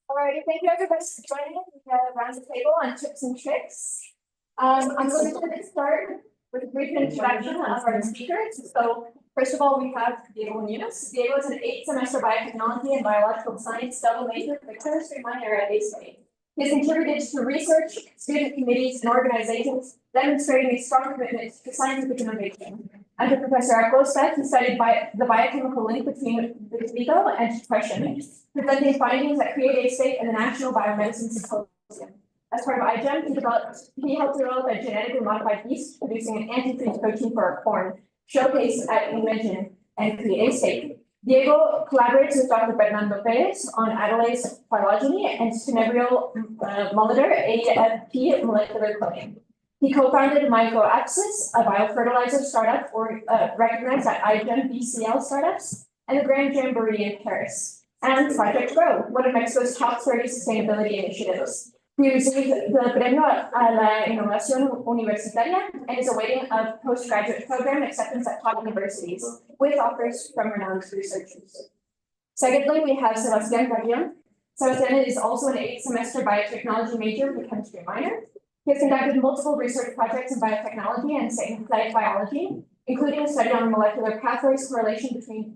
Alrighty, thank you everybody for joining us. We have Roundtable on tips and tricks. I'm going to start with a brief introduction of our speakers. So first of all, we have Diego Munoz. Diego is an 8th semester biotechnology and biological science double major for chemistry minor at A-State. He has contributed to research, student committees, and organizations, demonstrating a strong commitment to scientific innovation. Under Professor Acosta, he studied the biochemical link between vitiligo and depression, presenting findings at Create A-State and the National Biomedicine Symposium. As part of iGEM, he helped develop a genetically modified yeast producing an anti-freeze protein for our corn, showcased at Imagine and Create A-State. Diego collaborates with Dr. Fernando Perez on Adelaide's phylogeny and Tenebrio Molitor AFP molecular cloning. He co-founded MicroAxis, a biofertilizer startup recognized at iGEM BCL startups, and the Grand Jamboree in Paris, and Project Grow, one of Mexico's top 30 sustainability initiatives. He received the Premio a la Innovación Universitaria and is awaiting a postgraduate program acceptance at top universities, with offers from renowned researchers. Secondly, we have Sebastián Carrion. Sebastián is also an 8th semester biotechnology major with chemistry minor. He has conducted multiple research projects in biotechnology and synthetic biology, including a study on molecular pathways correlation between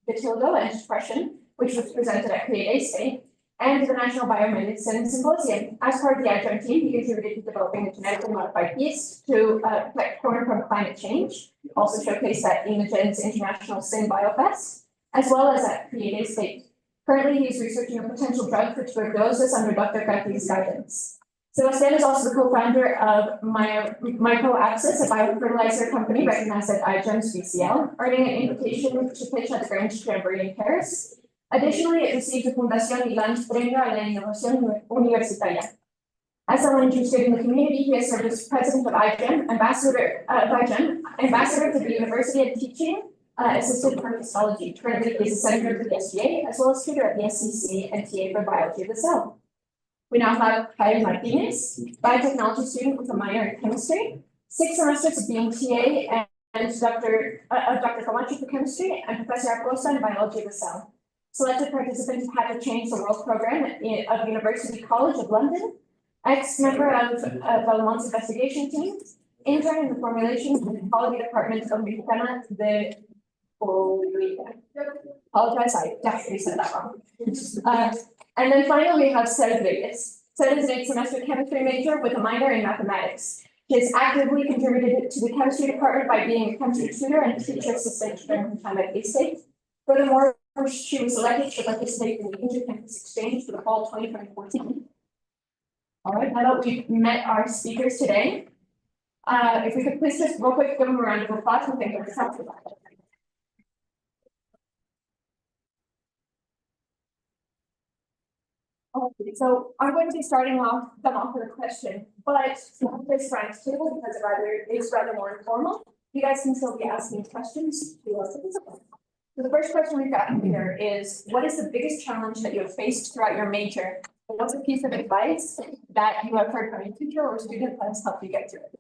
vitiligo and depression, which was presented at Create A-State, and the National Biomedicine Symposium. As part of the adjunct team, he contributed to developing a genetically modified yeast to protect corn from climate change, also showcased at Imagen's International Sin Biofest, as well as at Create A-State. Currently, he is researching a potential drug for tuberculosis under Dr. Garcia's guidance. Sebastián is also the co-founder of MicroAxis, a biofertilizer company recognized at iGEM's BCL, earning an invitation to pitch at the Grand Jamboree in Paris. Additionally, it received the Fundación Milan's Premio a la Innovación Universitaria. As someone interested in the community, he has served as president of iGEM, ambassador to the University and teaching assistant for histology. Currently, he is a senator to the SGA, as well as tutor at the SCC and TA for biology of the cell. We now have Jaime Martinez, biotechnology student with a minor in chemistry, 6 semesters of being TA and Dr. Camacho for chemistry, and Professor Acosta in biology of the cell. Selected participants have the Change the World program of University College of London, ex-member of Valmont's investigation team, intern in the formulation of the quality department of Mexicana de Apologize, I definitely said that wrong. And then finally, we have Seth Vegas. Seth is an 8th semester chemistry major with a minor in mathematics. He has actively contributed to the chemistry department by being a chemistry tutor and teacher assistant during her time at A-State. Furthermore, she was selected to participate in the Intercampus Exchange for the fall 2024 team. All right, now that we've met our speakers today, if we could please just real quick give them a round of applause and thank them for talking about it. Okay, so I'm going to be starting them off with a question, but this roundtable, because it's rather more informal, you guys can still be asking questions to us. So the first question we've got here is, what is the biggest challenge that you have faced throughout your major? And what's a piece of advice that you have heard from a teacher or student that has helped you get through it?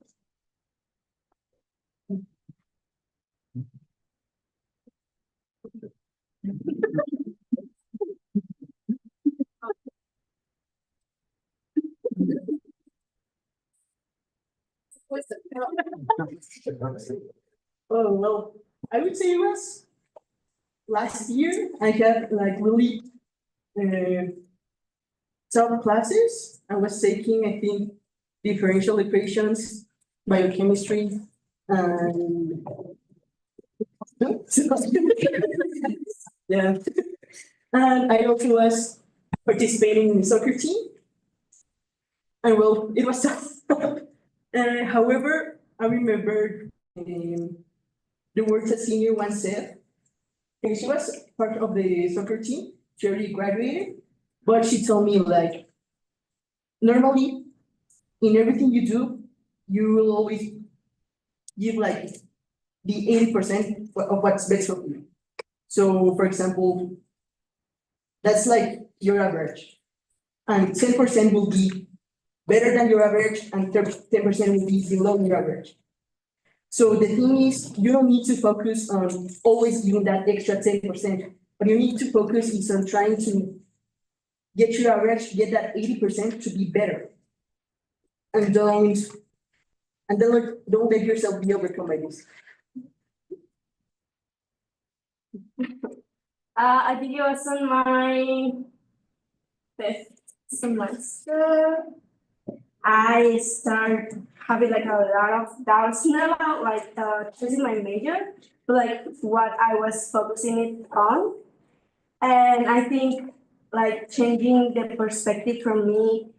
Oh, well, I would say it was last year. I had like really tough classes. I was taking, I think, differential equations, biochemistry, and yeah. And I also was participating in the soccer team. And well, it was tough. However, I remember the words a senior once said. And she was part of the soccer team. She already graduated, but she told me like, normally, in everything you do, you will always give like the 80% of what's best for you. So, for example, that's like your average, and 10% will be better than your average, and 10% will be below your average. So the thing is, you don't need to focus on always giving that extra 10%, but you need to focus on trying to get your average, get that 80% to be better. And don't let yourself be overcome by this. I think it was on my fifth semester. I started having like a lot of doubts, not about like choosing my major, but like what I was focusing it on. And I think like changing the perspective for me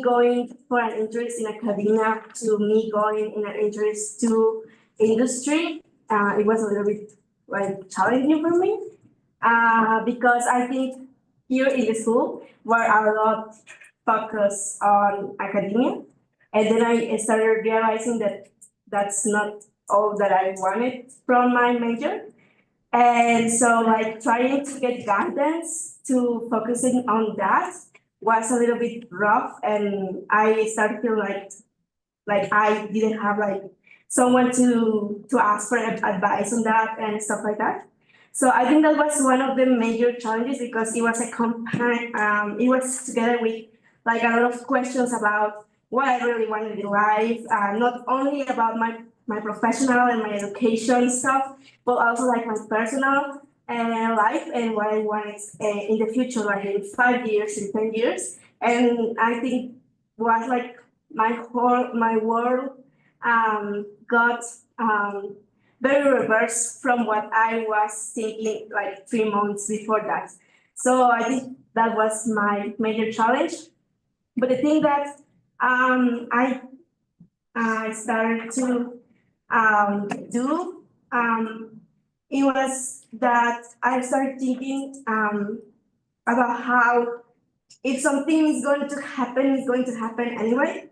going for an interest in academia to me going in an interest to industry, it was a little bit like challenging for me. Because I think here in the school we're a lot focused on academia. And then I started realizing that that's not all that I wanted from my major. And so like trying to get guidance to focusing on that was a little bit rough, and I started feeling like I didn't have like someone to ask for advice on that and stuff like that. So I think that was one of the major challenges because it was it was together with like a lot of questions about what I really wanted in life, not only about my professional and my education stuff, but also like my personal life and what I wanted in the future, like in 5 years, in 10 years. And I think was like my world got very reverse from what I was thinking like 3 months before that. So I think that was my major challenge. But the thing that I started to do it was that I started thinking about how if something is going to happen, it's going to happen anyway.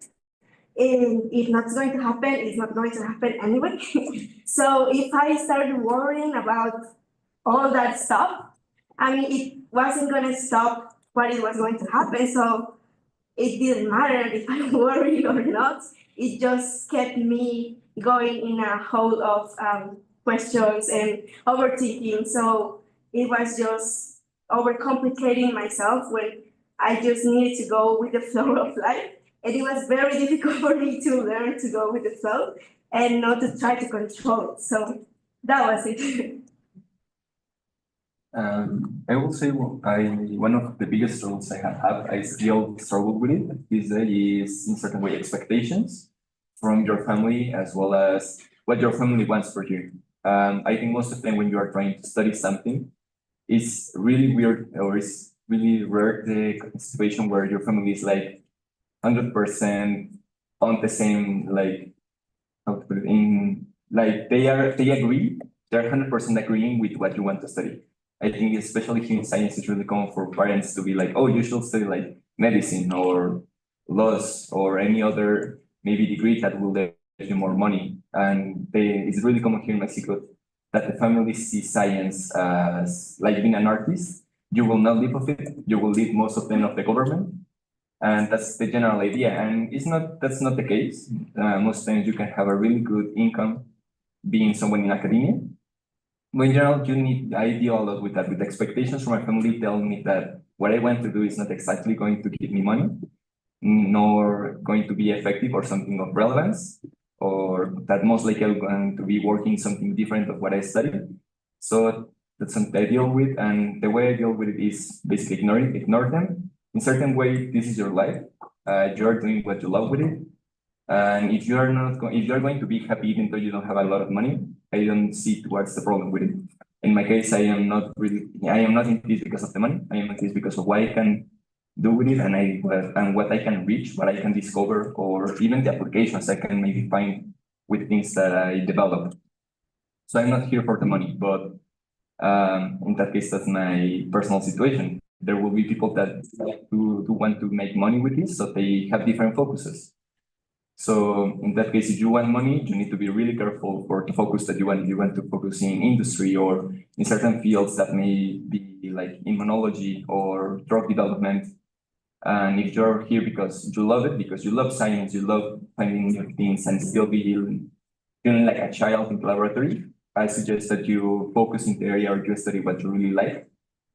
And if not going to happen, it's not going to happen anyway. So if I started worrying about all that stuff, I mean, it wasn't going to stop what it was going to happen. So it didn't matter if I worried or not. It just kept me going in a hole of questions and overthinking. So it was just overcomplicating myself when I just needed to go with the flow of life. And it was very difficult for me to learn to go with the flow and not to try to control it. So that was it. I will say one of the biggest struggles I have had, I still struggle with it these days, is in certain way expectations from your family as well as what your family wants for you. I think most of the time when you are trying to study something, it's really weird or it's really rare the situation where your family is like 100% on the same like how to put it in like they agree, they're 100% agreeing with what you want to study. I think especially here in science, it's really common for parents to be like, oh, you should study like medicine or laws or any other maybe degree that will get you more money. And it's really common here in Mexico that the family sees science as like being an artist. You will not live of it. You will live most of them of the government. And that's the general idea. And that's not the case. Most times you can have a really good income being someone in academia. But in general, I deal a lot with that, with expectations from my family telling me that what I want to do is not exactly going to give me money, nor going to be effective or something of relevance, or that most likely I'm going to be working something different of what I studied. So that's something I deal with, and the way I deal with it is basically ignore them. In certain way, this is your life. You're doing what you love with it. And if you're going to be happy even though you don't have a lot of money, I don't see what's the problem with it. In my case, I am not in this because of the money. I am in this because of what I can do with it and what I can reach, what I can discover, or even the applications I can maybe find with things that I develop. So I'm not here for the money, but in that case, that's my personal situation. There will be people that do want to make money with this, so they have different focuses. So in that case, if you want money, you need to be really careful for the focus that you want. If you want to focus in industry or in certain fields that may be like immunology or drug development. And if you're here because you love it, because you love science, you love finding new things and still be feeling like a child in the laboratory, I suggest that you focus in the area or you study what you really like.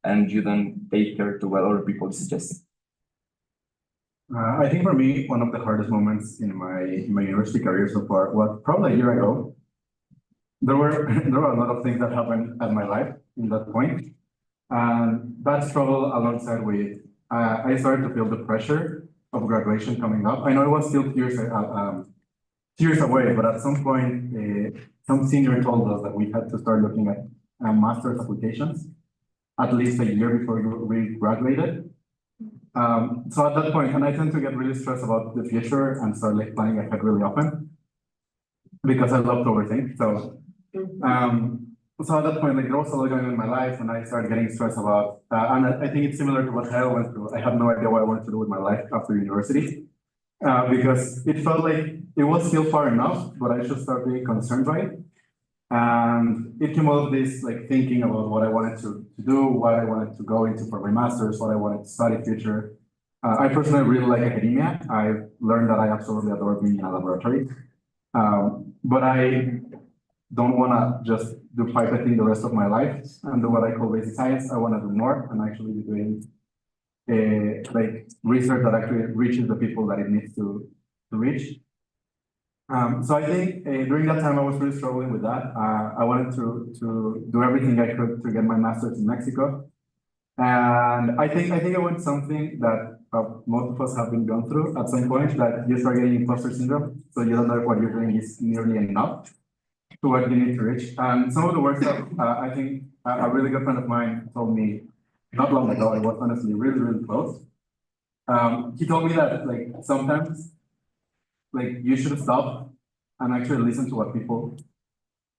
and you don't take care to what other people suggest. I think for me, one of the hardest moments in my university career so far was probably a year ago. There were a lot of things that happened at my life in that point, and that struggle alongside with I started to feel the pressure of graduation coming up. I know it was still years away, but at some point, some senior told us that we had to start looking at master's applications at least a year before we graduated. So at that point, and I tend to get really stressed about the future and start like planning ahead really often because I love to overthink. So at that point, like there was a lot going on in my life, and I started getting stressed about. And I think it's similar to what Kyle went through. I had no idea what I wanted to do with my life after university, because it felt like it was still far enough, but I should start being concerned by it. And it came out of this like thinking about what I wanted to do, what I wanted to go into for my master's, what I wanted to study future. I personally really like academia. I've learned that I absolutely adore being in a laboratory. But I don't want to just do pipetting the rest of my life and do what I call basic science. I want to do more and actually be doing like research that actually reaches the people that it needs to reach. So I think during that time I was really struggling with that. I wanted to do everything I could to get my master's in Mexico, and I think I went something that most of us have been going through at some point, that you start getting imposter syndrome. So you don't know if what you're doing is nearly enough to what you need to reach. And some of the work that I think a really good friend of mine told me not long ago, it was honestly really close. He told me that like sometimes like you should stop and actually listen to what people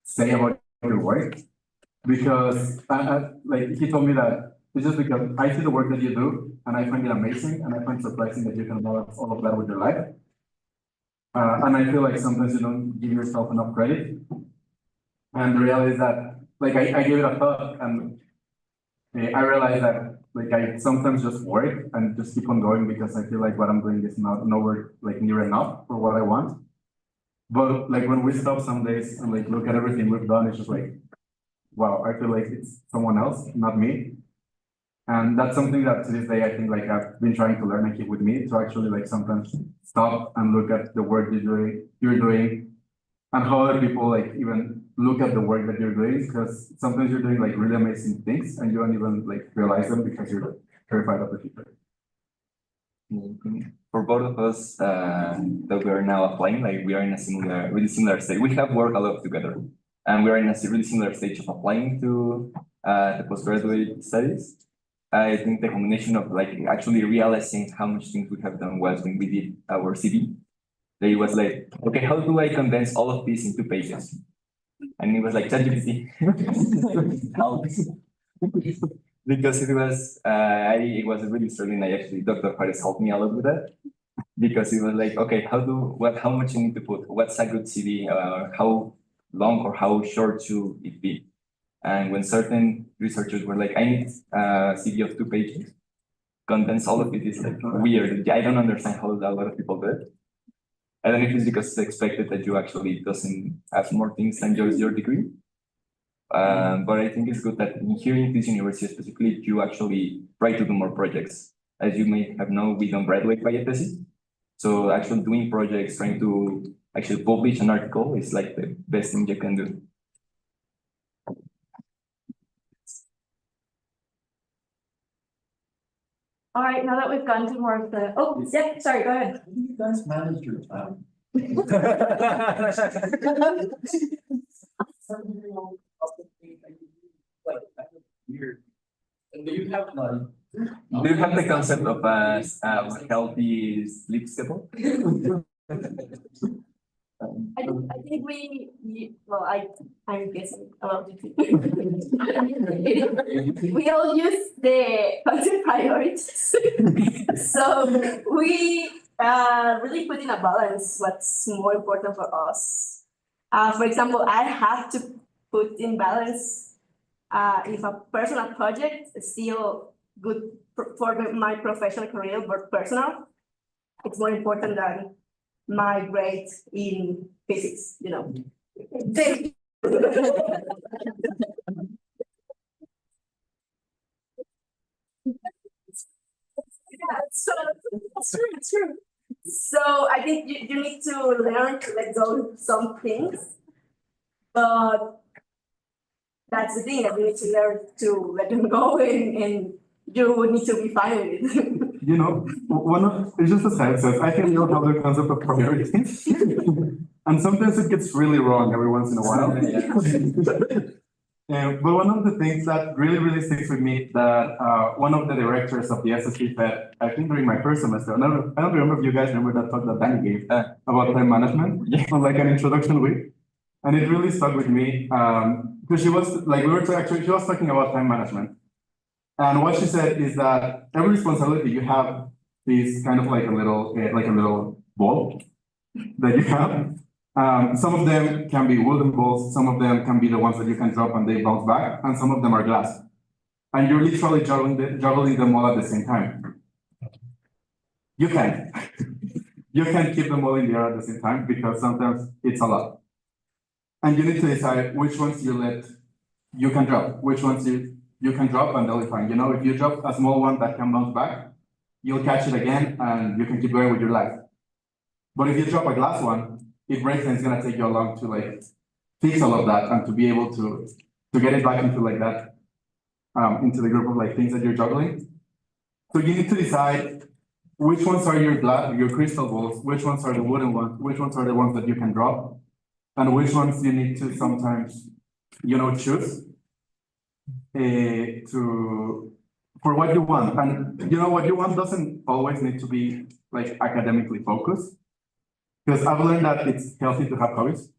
say about your work, because like he told me that it's just because I see the work that you do and I find it amazing and I find surprising that you can balance all of that with your life. And I feel like sometimes you don't give yourself enough credit. And the reality is that like I gave it a thought, and I realized that like I sometimes just work and just keep on going because I feel like what I'm doing is not nowhere like near enough for what I want. But like when we stop some days and like look at everything we've done, it's just like, wow, I feel like it's someone else, not me. And that's something that to this day I think like I've been trying to learn and keep with me, to actually like sometimes stop and look at the work you're doing and how other people like even look at the work that you're doing, because sometimes you're doing like really amazing things and you don't even like realize them because you're terrified of the future. For both of us that we are now applying, like we are in a really similar stage. We have worked a lot together, and we are in a really similar stage of applying to the postgraduate studies. I think the combination of like actually realizing how much things we have done was when we did our CV. That it was like, okay, how do I condense all of this into pages? And it was like ChatGPT. Because it was really struggling. I actually, Dr. Juarez helped me a lot with that, because it was like, okay, how much you need to put? What's a good CV? How long or how short should it be? And when certain researchers were like, I need a CV of 2 pages, condense all of it is like weird. I don't understand how a lot of people do it. I don't know if it's because it's expected that you actually doesn't have more things than just your degree. But I think it's good that here in this university specifically, you actually try to do more projects. As you may have known, we don't graduate by a thesis. So actually doing projects, trying to actually publish an article is like the best thing you can do. All right, now that we've gone to more of the, oh, yeah, sorry, go ahead. You guys manage your time. Weird. And do you have like? Do you have the concept of a healthy sleep schedule? I think I'm guessing a lot of people. We all use the content priorities. So we really put in a balance what's more important for us. For example, I have to put in balance if a personal project is still good for my professional career, but personal, it's more important than my grade in physics, you know. so it's true, it's true. So I think you need to learn to let go of some things. But that's the thing, that you need to learn to let them go and you would need to be fine with it. You know, it's just as Hayat says, I think we all have the concept of priorities. And sometimes it gets really wrong every once in a while. But one of the things that really sticks with me that one of the directors of the SSP said, I think during my first semester, I don't remember if you guys remember that talk that Danny gave about time management on like an introduction week. And it really stuck with me because she was like, she was talking about time management. And what she said is that every responsibility you have is kind of like a little ball that you have. Some of them can be wooden balls, some of them can be the ones that you can drop and they bounce back, and some of them are glass. And you're literally juggling them all at the same time. You can. You can keep them all in the air at the same time because sometimes it's a lot. And you need to decide which ones you can drop, which ones you can drop and they'll be fine. You know, if you drop a small one that can bounce back, you'll catch it again and you can keep going with your life. But if you drop a glass one, it breaks and it's gonna take you long to like fix all of that and to be able to get it back into like that, into the group of like things that you're juggling. So you need to decide which ones are your crystal balls, which ones are the wooden ones, which ones are the ones that you can drop, and which ones you need to sometimes, you know, choose for what you want. And you know, what you want doesn't always need to be like academically focused. Because I've learned that it's healthy to have hobbies.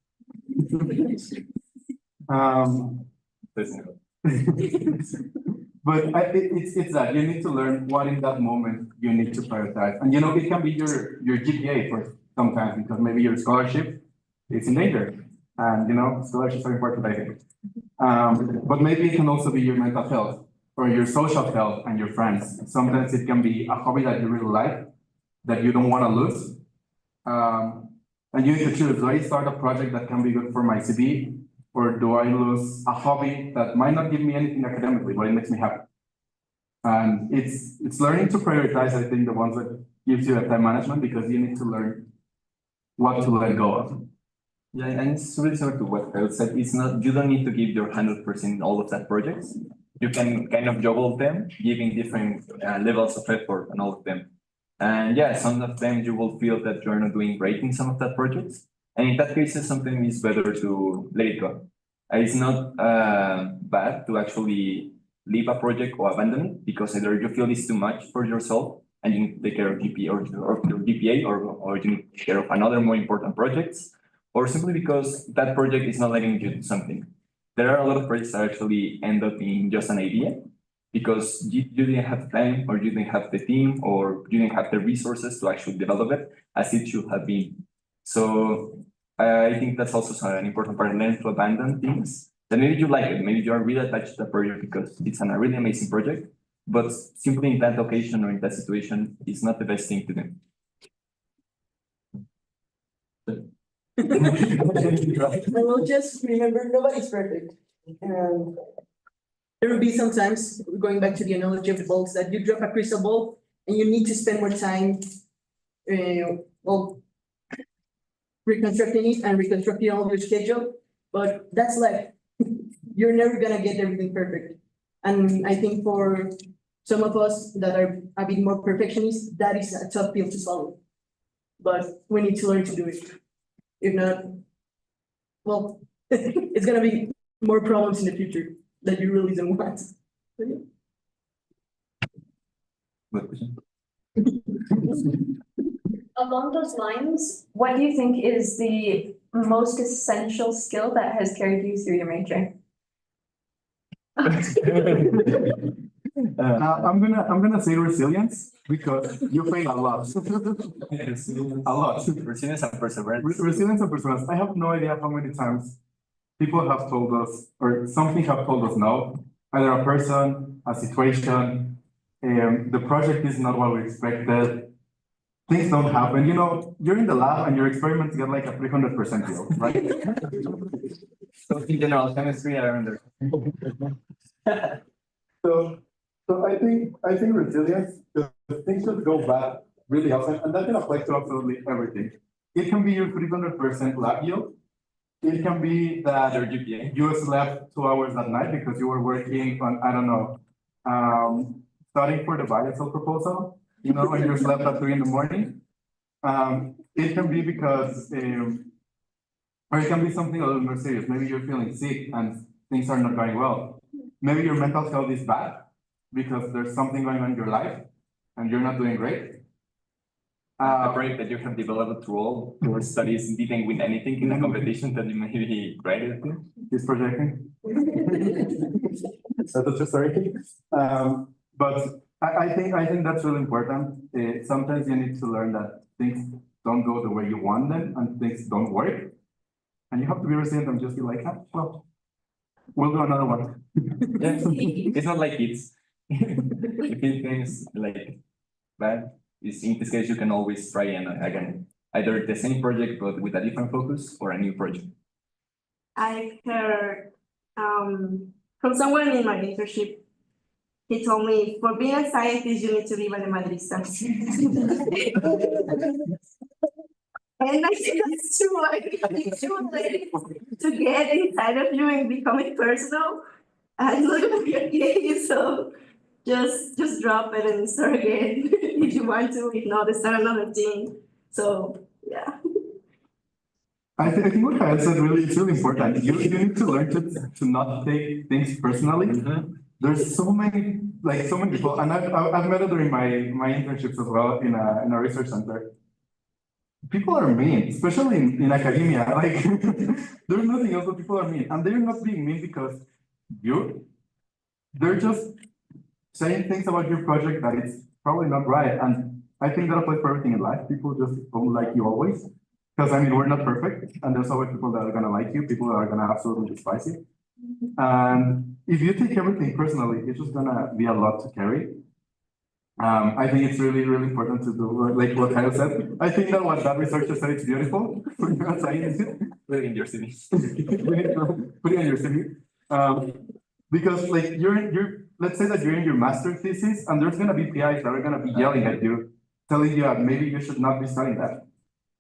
But it's that you need to learn what in that moment you need to prioritize. And you know, it can be your GPA for sometimes because maybe your scholarship is in danger. And you know, scholarships are important, I think. But maybe it can also be your mental health or your social health and your friends. Sometimes it can be a hobby that you really like, that you don't want to lose. And you need to choose, do I start a project that can be good for my CV, or do I lose a hobby that might not give me anything academically, but it makes me happy? And it's learning to prioritize, I think, the ones that gives you a time management, because you need to learn what to let go of. Yeah, and it's really similar to what Kyle said. It's not, you don't need to give your 100% in all of that projects. You can kind of juggle them, giving different levels of effort on all of them. And yeah, some of them you will feel that you're not doing great in some of that projects. And in that case, something is better to let it go. It's not bad to actually leave a project or abandon it, because either you feel it's too much for yourself and you need to take care of GPA or your GPA, or you need to take care of another more important projects, or simply because that project is not letting you do something. There are a lot of projects that actually end up in just an idea, because you didn't have time, or you didn't have the team, or you didn't have the resources to actually develop it as it should have been. So I think that's also an important part, learn to abandon things that maybe you like it, maybe you are really attached to the project because it's a really amazing project, but simply in that occasion or in that situation, it's not the best thing to do. Well, just remember, nobody's perfect. And there will be sometimes, going back to the analogy of the balls, that you drop a crystal ball and you need to spend more time, well, reconstructing it and reconstructing all your schedule. But that's life. You're never gonna get everything perfect. And I think for some of us that are a bit more perfectionist, that is a tough pill to swallow. But we need to learn to do it. If not, well, it's gonna be more problems in the future that you really don't want. So, yeah. Good question. Along those lines, what do you think is the most essential skill that has carried you through your major? I'm gonna say resilience, because you fail a lot. A lot. Resilience and perseverance. Resilience and perseverance. I have no idea how many times people have told us, or something have told us no, either a person, a situation, the project is not what we expected. Things don't happen. You know, you're in the lab and your experiments get like a 300% yield, right? So in general, chemistry, I remember. So I think resilience, things should go bad really often, and that can apply to absolutely everything. It can be your 300% lab yield. It can be that Your GPA. you slept 2 hours at night because you were working on, I don't know, studying for the biocell proposal, and you slept at 3 in the morning. It can be because, or it can be something a little more serious. Maybe you're feeling sick and things are not going well. Maybe your mental health is bad because there's something going on in your life and you're not doing great. A project that you have developed through all your studies didn't win anything in a competition that you maybe graded to. He's projecting. So that's a story. But I think that's really important. Sometimes you need to learn that things don't go the way you want them and things don't work. And you have to be resilient and just be like, well, we'll do another one. Yeah, it's not like kids. If it things like bad, is in this case you can always try and again, either the same project but with a different focus or a new project. I heard from someone in my internship, he told me, for being a scientist, you need to be mathematician. And I think that's true. Like, it's too late to get inside of you and become it personal. And it's not gonna be okay, so just drop it and start again if you want to. If not, start another thing. So, yeah. I think what Kyle said it's really important. You need to learn to not take things personally. There's so many people, and I've met it during my internships as well in a research center. People are mean, especially in academia. Like there's nothing else but people are mean, and they're not being mean because they're just saying things about your project that it's probably not right. And I think that applies for everything in life. People just don't like you always. Because I mean, we're not perfect, and there's always people that are gonna like you, people that are gonna absolutely despise you. And if you take everything personally, it's just gonna be a lot to carry. I think it's really, really important to do like what Kyle said. I think that what that researcher said is beautiful for your science. Put it in your CV. Put it in your CV. Because like let's say that you're in your master thesis and there's gonna be PIs that are gonna be yelling at you, telling you that maybe you should not be studying that.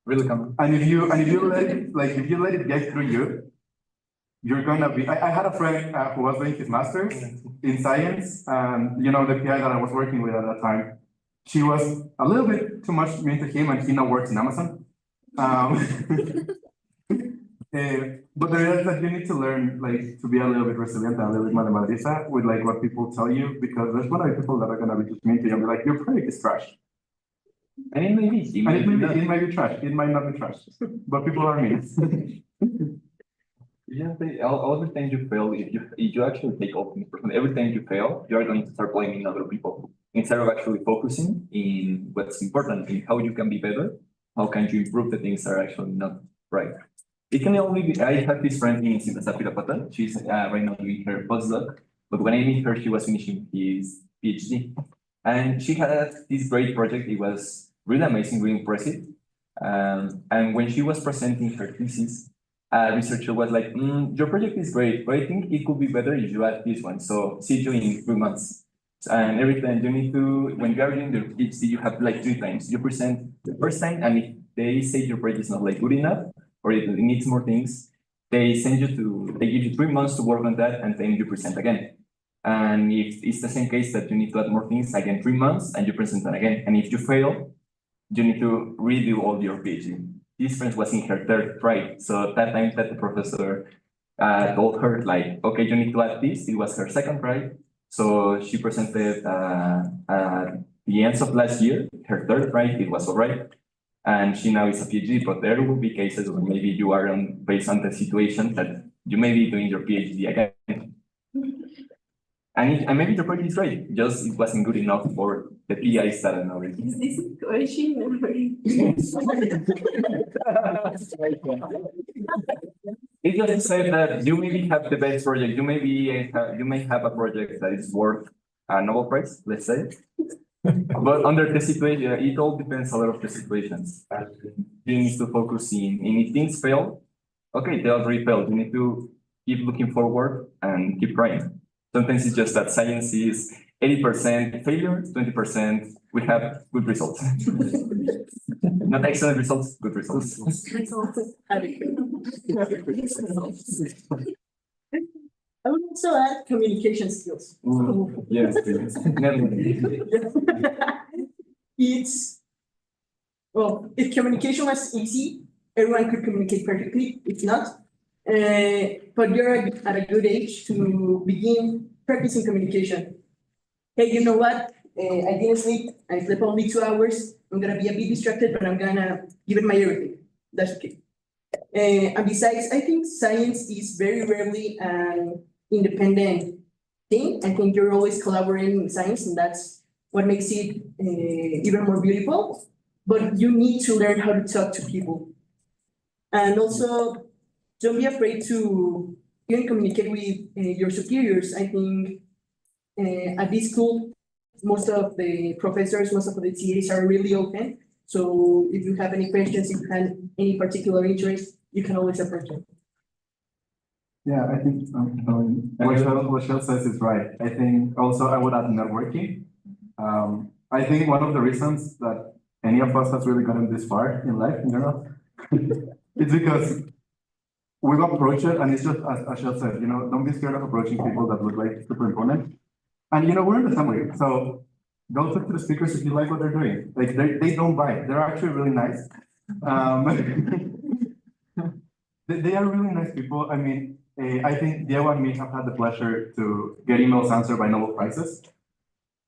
Really common. And if you let it get through you, you're gonna be. I had a friend who was doing his master's in science, and the PI that I was working with at that time, she was a little bit too much mean to him, and he now works in Amazon. But the reality is that you need to learn to be a little bit resilient and a little bit mathematician with what people tell you, because there's gonna be people that are gonna be just mean to you and be like, your project is trash. And it may be. It might be trash. It might not be trash, but people are mean. Yeah, all the time you fail, if you actually take all things personally, every time you fail, you are going to start blaming other people instead of actually focusing in what's important, in how you can be better, how can you improve the things that are actually not right. It can only be. I have this friend in Sapirapata. She's right now doing her postdoc, but when I met her, she was finishing his PhD, and she had this great project. It was really amazing, really impressive. And when she was presenting her thesis, a researcher was like, your project is great, but I think it could be better if you add this one. So see you in 3 months. And every time you need to, when you are doing the PhD, you have 3 times. You present the first time, and if they say your project is not good enough, or it needs more things, they give you 3 months to work on that, and then you present again. And if it's the same case that you need to add more things, again 3 months, and you present that again. And if you fail, you need to redo all your PhD. This friend was in her 3rd try. So that time that the professor told her okay, you need to add this. It was her 2nd try. So she presented at the end of last year, her 3rd try, it was all right. And she now is a PhD, but there will be cases where maybe you are based on the situation that you may be doing your PhD again. And maybe your project is great, just it wasn't good enough for the PIs that are now already. Is this a question or? It just said that you maybe have the best project, you may have a project that is worth a Nobel Prize, let's say. But under the situation, it all depends a lot of the situations. You need to focus in if things fail, okay, they already failed. You need to keep looking forward and keep trying. Sometimes it's just that science is 80% failure, 20% we have good results. Not excellent results, good results. I would also add communication skills. Yes, please. It's, well, if communication was easy, everyone could communicate perfectly. It's not. But you're at a good age to begin practicing communication. Hey, you know what? I didn't sleep. I slept only 2 hours. I'm gonna be a bit distracted, but I'm gonna give it my everything. That's okay. And besides, I think science is very rarely an independent thing. I think you're always collaborating in science, and that's what makes it even more beautiful. But you need to learn how to talk to people. And also, don't be afraid to even communicate with your superiors. I think at this school, most of the professors, most of the TAs are really open. So if you have any questions, if you have any particular interest, you can always approach them. Yeah, I think what Shell says is right. I think also I would add networking. I think one of the reasons that any of us has really gotten this far in life in general, it's because we've approached it, and it's just as Shell said, don't be scared of approaching people that look like super imponent. And we're in the same way. So go talk to the speakers if you like what they're doing. Like they don't bite. They're actually really nice. They are really nice people. I mean, I think Diego and me have had the pleasure to get emails answered by Nobel Prizes.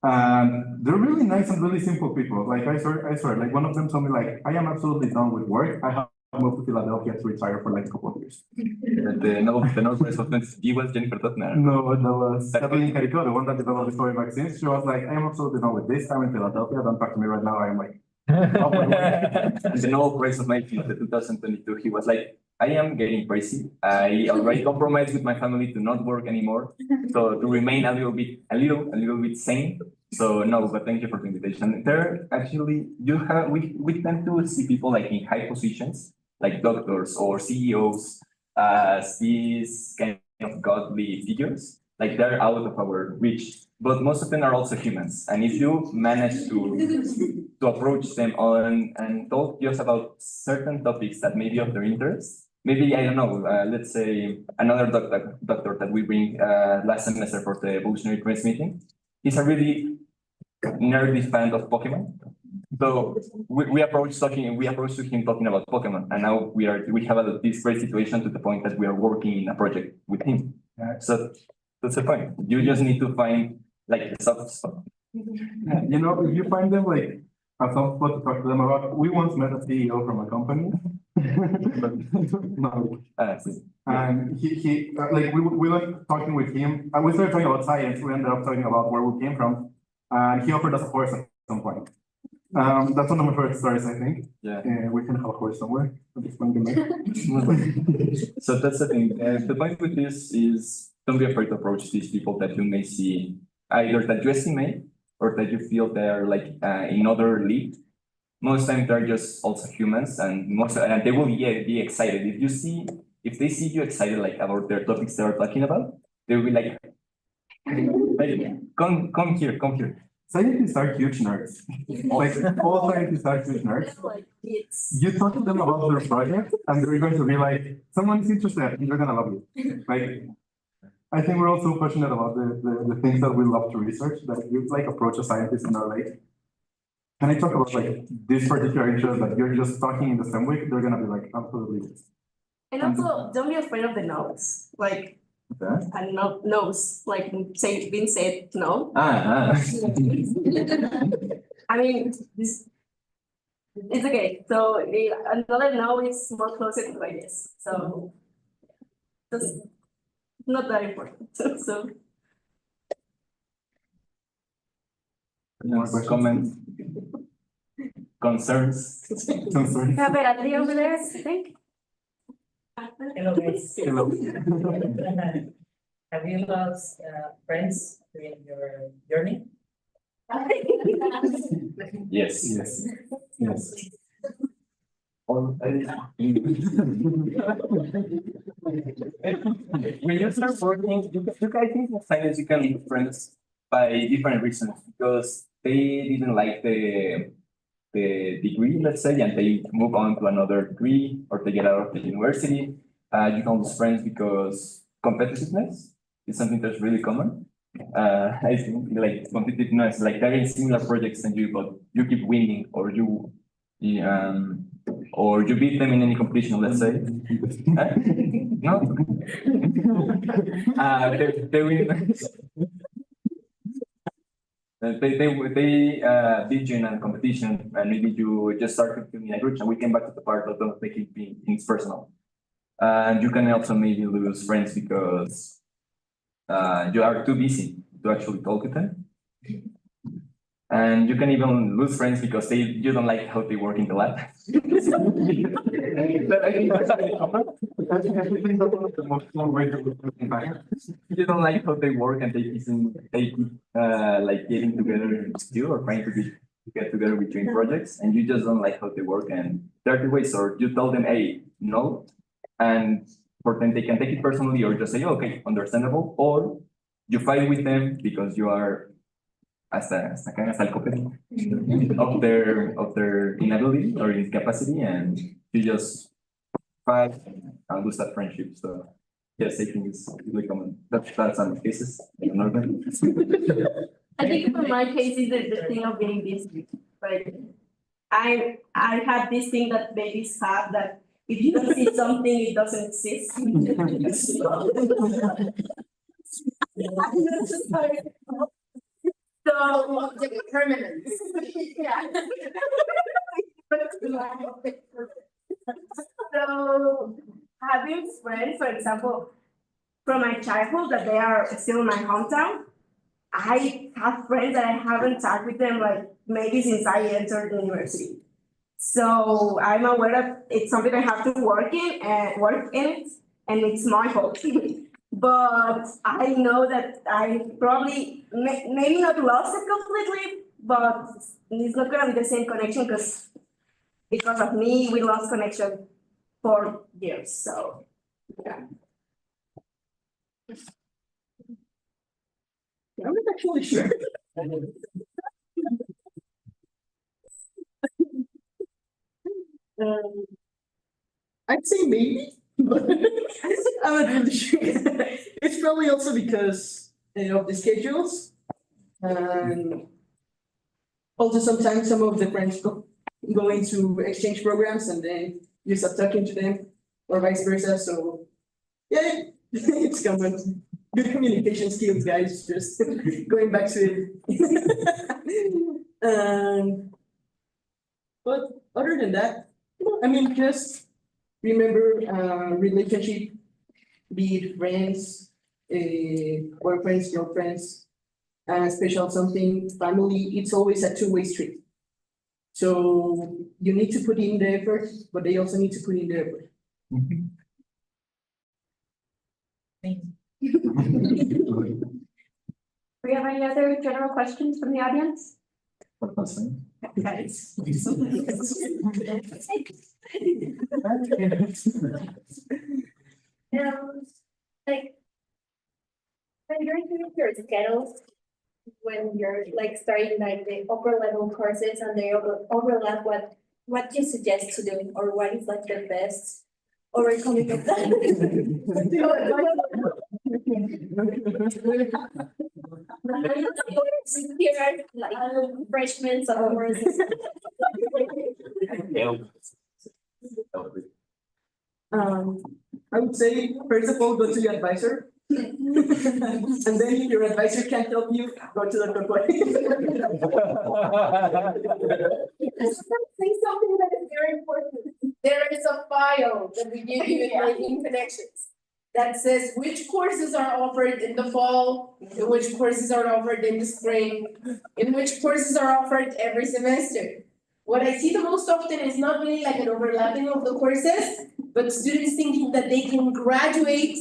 And they're really nice and really simple people. Like I swear, like one of them told me like, I am absolutely done with work. I have moved to Philadelphia to retire for like a couple of years. The Nobel Prize of 20 was Jennifer Doudna. No, that was Kathleen Carico, the one that developed the COVID vaccines. She was like, I am absolutely done with this. I'm in Philadelphia. Don't talk to me right now. I am like, The Nobel Prize of 2022, he was like, I am getting crazy. I already compromised with my family to not work anymore. So to remain a little bit sane. So no, but thank you for the invitation. There actually we tend to see people like in high positions, like doctors or CEOs, as these kind of godly figures. Like they're out of our reach. But most of them are also humans. And if you manage to approach them on and talk just about certain topics that may be of their interest, maybe, I don't know, let's say another doctor that we bring last semester for the evolutionary trends meeting, he's a really nerdy fan of Pokemon. So we approached to him talking about Pokemon, and now we have this great situation to the point that we are working in a project with him. So that's the point. You just need to find like the soft spot. if you find them like a soft spot to talk to them about, we once met a CEO from a company. No. And he like we were talking with him, and we started talking about science. We ended up talking about where we came from, and he offered us a horse at some point. That's one of my favorite stories, I think. Yeah. We can have a horse somewhere at this point in life. So that's the thing. The point with this is don't be afraid to approach these people that you may see either that you estimate or that you feel they're like in other league. Most times they're just also humans, and they will be excited if they see you excited like about their topics they are talking about. They will be like come here. Scientists are huge nerds. Like all scientists are huge nerds. Like it's. You talk to them about their project, and they're going to be like, someone's interested, and they're gonna love you. Like, I think we're also passionate about the things that we love to research. That you like approach a scientist and are like, can I talk about like this particular interest that you're just talking in the same week? They're gonna be like, absolutely. And also, don't be afraid of the no's. Like, and not no's, like being said no. I mean, it's okay. So another no is more closer to a yes. So that's not that important. So More comments, concerns. Sorry. have a Adri over there, I think. Hello, guys. Hello. Have you lost friends during your journey? Yes. Yes. When you start working, you guys think in science you can make friends by different reasons, because they didn't like the degree, let's say, and they move on to another degree or they get out of the university. You can lose friends because competitiveness is something that's really common. I think like competitiveness, like they're in similar projects than you, but you keep winning or you beat them in any competition, let's say. No? They win. They beat you in a competition and maybe you just start feeling a grudge and we came back to the part of don't making things personal. And you can also maybe lose friends because you are too busy to actually talk with them. And you can even lose friends because you don't like how they work in the lab. You don't like how they work and they keep like getting together still or trying to get together between projects and you just don't like how they work and there are two ways or you tell them, hey, no, and for them they can take it personally or just say, okay, understandable, or you fight with them because you are hasta el copete of their inability or incapacity and you just fight and lose that friendship. So yes, I think it's really common. That's some cases. I don't know. I think for my case is the thing of being busy. Like I have this thing that babies have that if you don't see something, it doesn't exist. So The permanence. Yeah. So having friends, for example, from my childhood that they are still in my hometown, I have friends that I haven't talked with them like maybe since I entered the university. So I'm aware that it's something I have to work in it, and it's my fault. But I know that I probably maybe not lost it completely, but it's not gonna be the same connection because of me, we lost connection for years. So yeah. I'm not actually sure. Um, I'd say maybe, but I'm not really sure. It's probably also because of the schedules. And also sometimes some of the friends go into exchange programs and then you stop talking to them or vice versa. So yeah, it's common. Good communication skills, guys, just going back to it. But other than that, I mean, just remember, relationship, be it friends, boyfriends, girlfriends, special something, family, it's always a two-way street. So you need to put in the effort, but they also need to put in the effort. We have any other general questions from the audience? Guys. Like, when you're doing your schedules, when you're like starting like the upper level courses and they overlap, what do you suggest to do, or what is like the best overcoming of that? Here are like freshmen, sophomores. I would say, first of all, go to your advisor. And then if your advisor can't help you, go to the corporate. Say something that is very important. There is a file that we give you in Making Connections that says which courses are offered in the fall, and which courses are offered in the spring, and which courses are offered every semester. What I see the most often is not really like an overlapping of the courses, but students thinking that they can graduate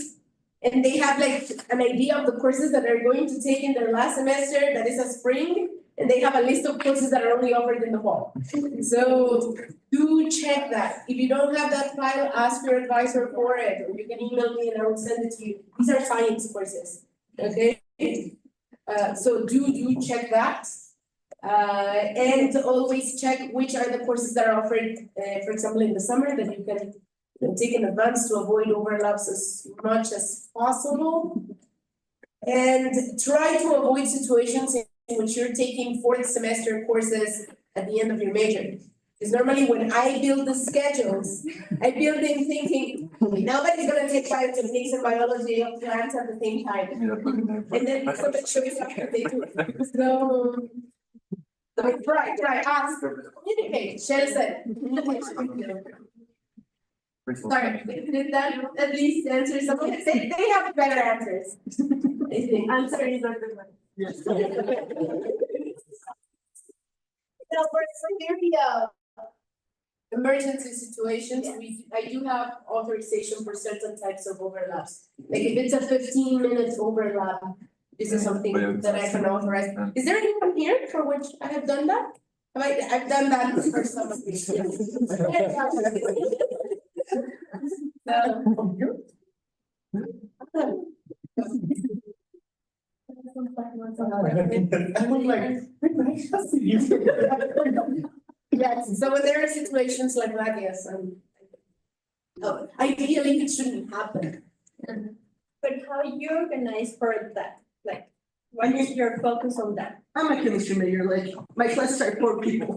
and they have like an idea of the courses that they're going to take in their last semester, that is a spring, and they have a list of courses that are only offered in the fall. So do check that. If you don't have that file, ask your advisor for it, or you can email me and I will send it to you. These are science courses, okay? So do check that. And always check which are the courses that are offered, for example, in the summer that you can take in advance to avoid overlaps as much as possible. And try to avoid situations in which you're taking fourth semester courses at the end of your major. Because normally when I build the schedules, I build them thinking, nobody's gonna take phytogenetics and biology of plants at the same time. And then somebody shows up and they do it. So try, ask, communicate, share set. Sorry, did that at least answer some of it? They have better answers. I think, answers are the one. Yes. So for very emergency situations, I do have authorization for certain types of overlaps. Like if it's a 15-minute overlap, this is something that I can authorize. Is there anyone here for which I have done that? I've done that for some of these. Yes, so when there are situations like that, yes, ideally it shouldn't happen. But how you organize for that, like, what is your focus on that? I'm a chemistry major, like, my classes are 4 people.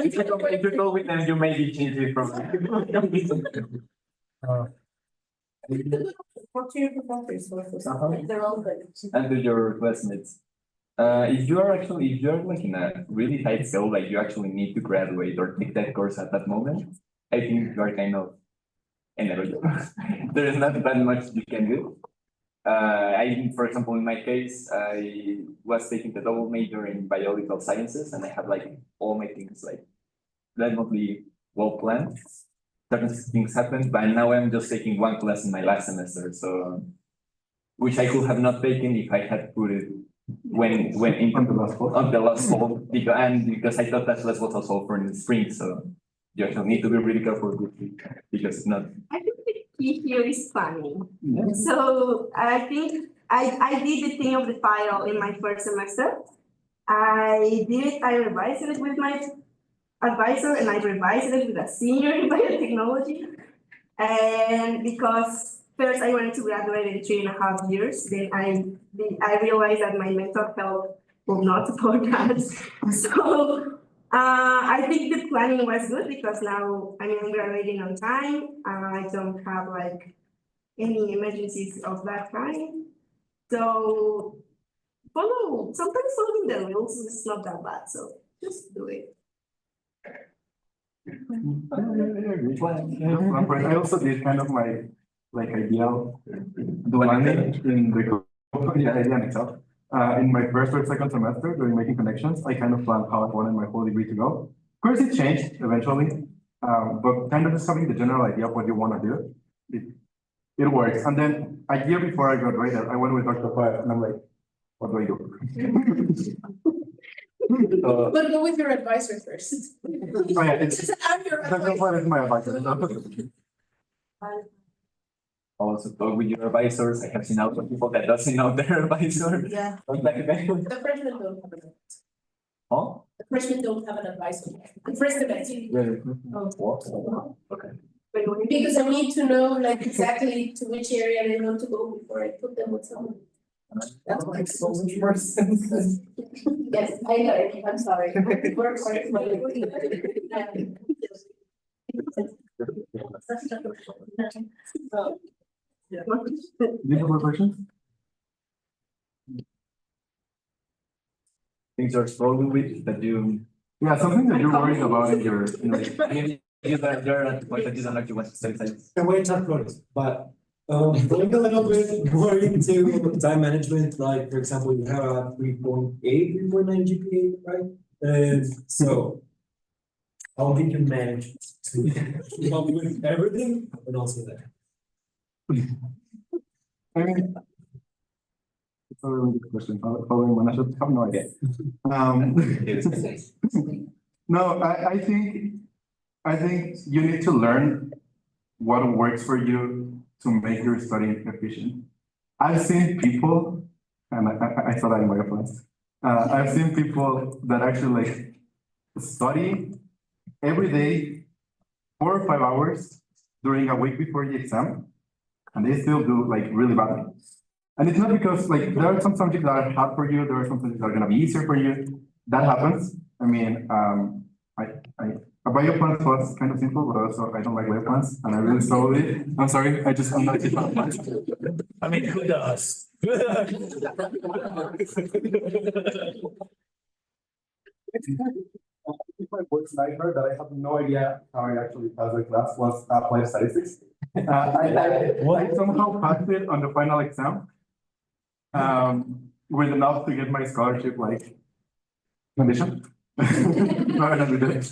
If you go with them, you may be changing from. Talk to your professors, they're all good. And to your classmates. If you're like in a really tight school, like you actually need to graduate or take that course at that moment, I think you are kind of inevitable. There is not that much you can do. For example, in my case, I was taking the double major in biological sciences and I had like all my things like remotely well planned. Certain things happened, but now I'm just taking one class in my last semester, so which I could have not taken if I had put it when in On the last fall. on the last fall, because I thought that class was also offered in the spring, so you actually need to be really careful with it, because it's not. I think the key here is planning. So I think I did the thing of the file in my first semester. I revised it with my advisor and I revised it with a senior in biotechnology. And because first I wanted to graduate in 3.5 years, then I realized that my mental health will not support that. So I think the planning was good because now I'm graduating on time. I don't have like any emergencies of that kind. So sometimes following the rules is not that bad, so just do it. I also did kind of my like ideal planning in the idea in itself. In my first or second semester during making connections, I kind of planned how I wanted my whole degree to go. Of course, it changed eventually, but kind of just having the general idea of what you want to do, it works. And then a year before I graduated, I went with Dr. Fire and I'm like, what do I do? But go with your advisor first. Oh yeah, it's I'm your Dr. Fire is my advisor. Also talk with your advisors. I have seen out people that doesn't know their advisor. Yeah. Like that. The freshmen don't have an advisor. Huh? The freshmen don't have an advisor. The first semester. What? Okay. Because I need to know like exactly to which area they want to go before I put them with someone. That makes so much more sense. Yes, I know, I'm sorry. Work hard. Do you have more questions? Things you're struggling with that you. Yeah, something that you're worried about in your, Maybe you're at the point that you don't actually want to study science. And we talk about it, but going a little bit more into time management, like for example, you have a 3.8, 3.9 GPA, right? And so how did you manage to help with everything and also that? I mean, it's a really good question. Following one, I should have no idea. No, I think you need to learn what works for you to make your study efficient. I've seen people, and I saw that in my class. I've seen people that actually like study every day 4 or 5 hours during a week before the exam, and they still do like really badly. And it's not because like there are some subjects that are hard for you, there are some subjects that are gonna be easier for you. That happens. I mean, I a bioplans was kind of simple, but also I don't like bioplans, and I really struggle with it. I'm sorry, I'm not a kid bioplans. I mean, who does? My worst nightmare that I have no idea how I actually passed the class was applied statistics. I somehow passed it on the final exam. With enough to get my scholarship like condition. No, I don't do that.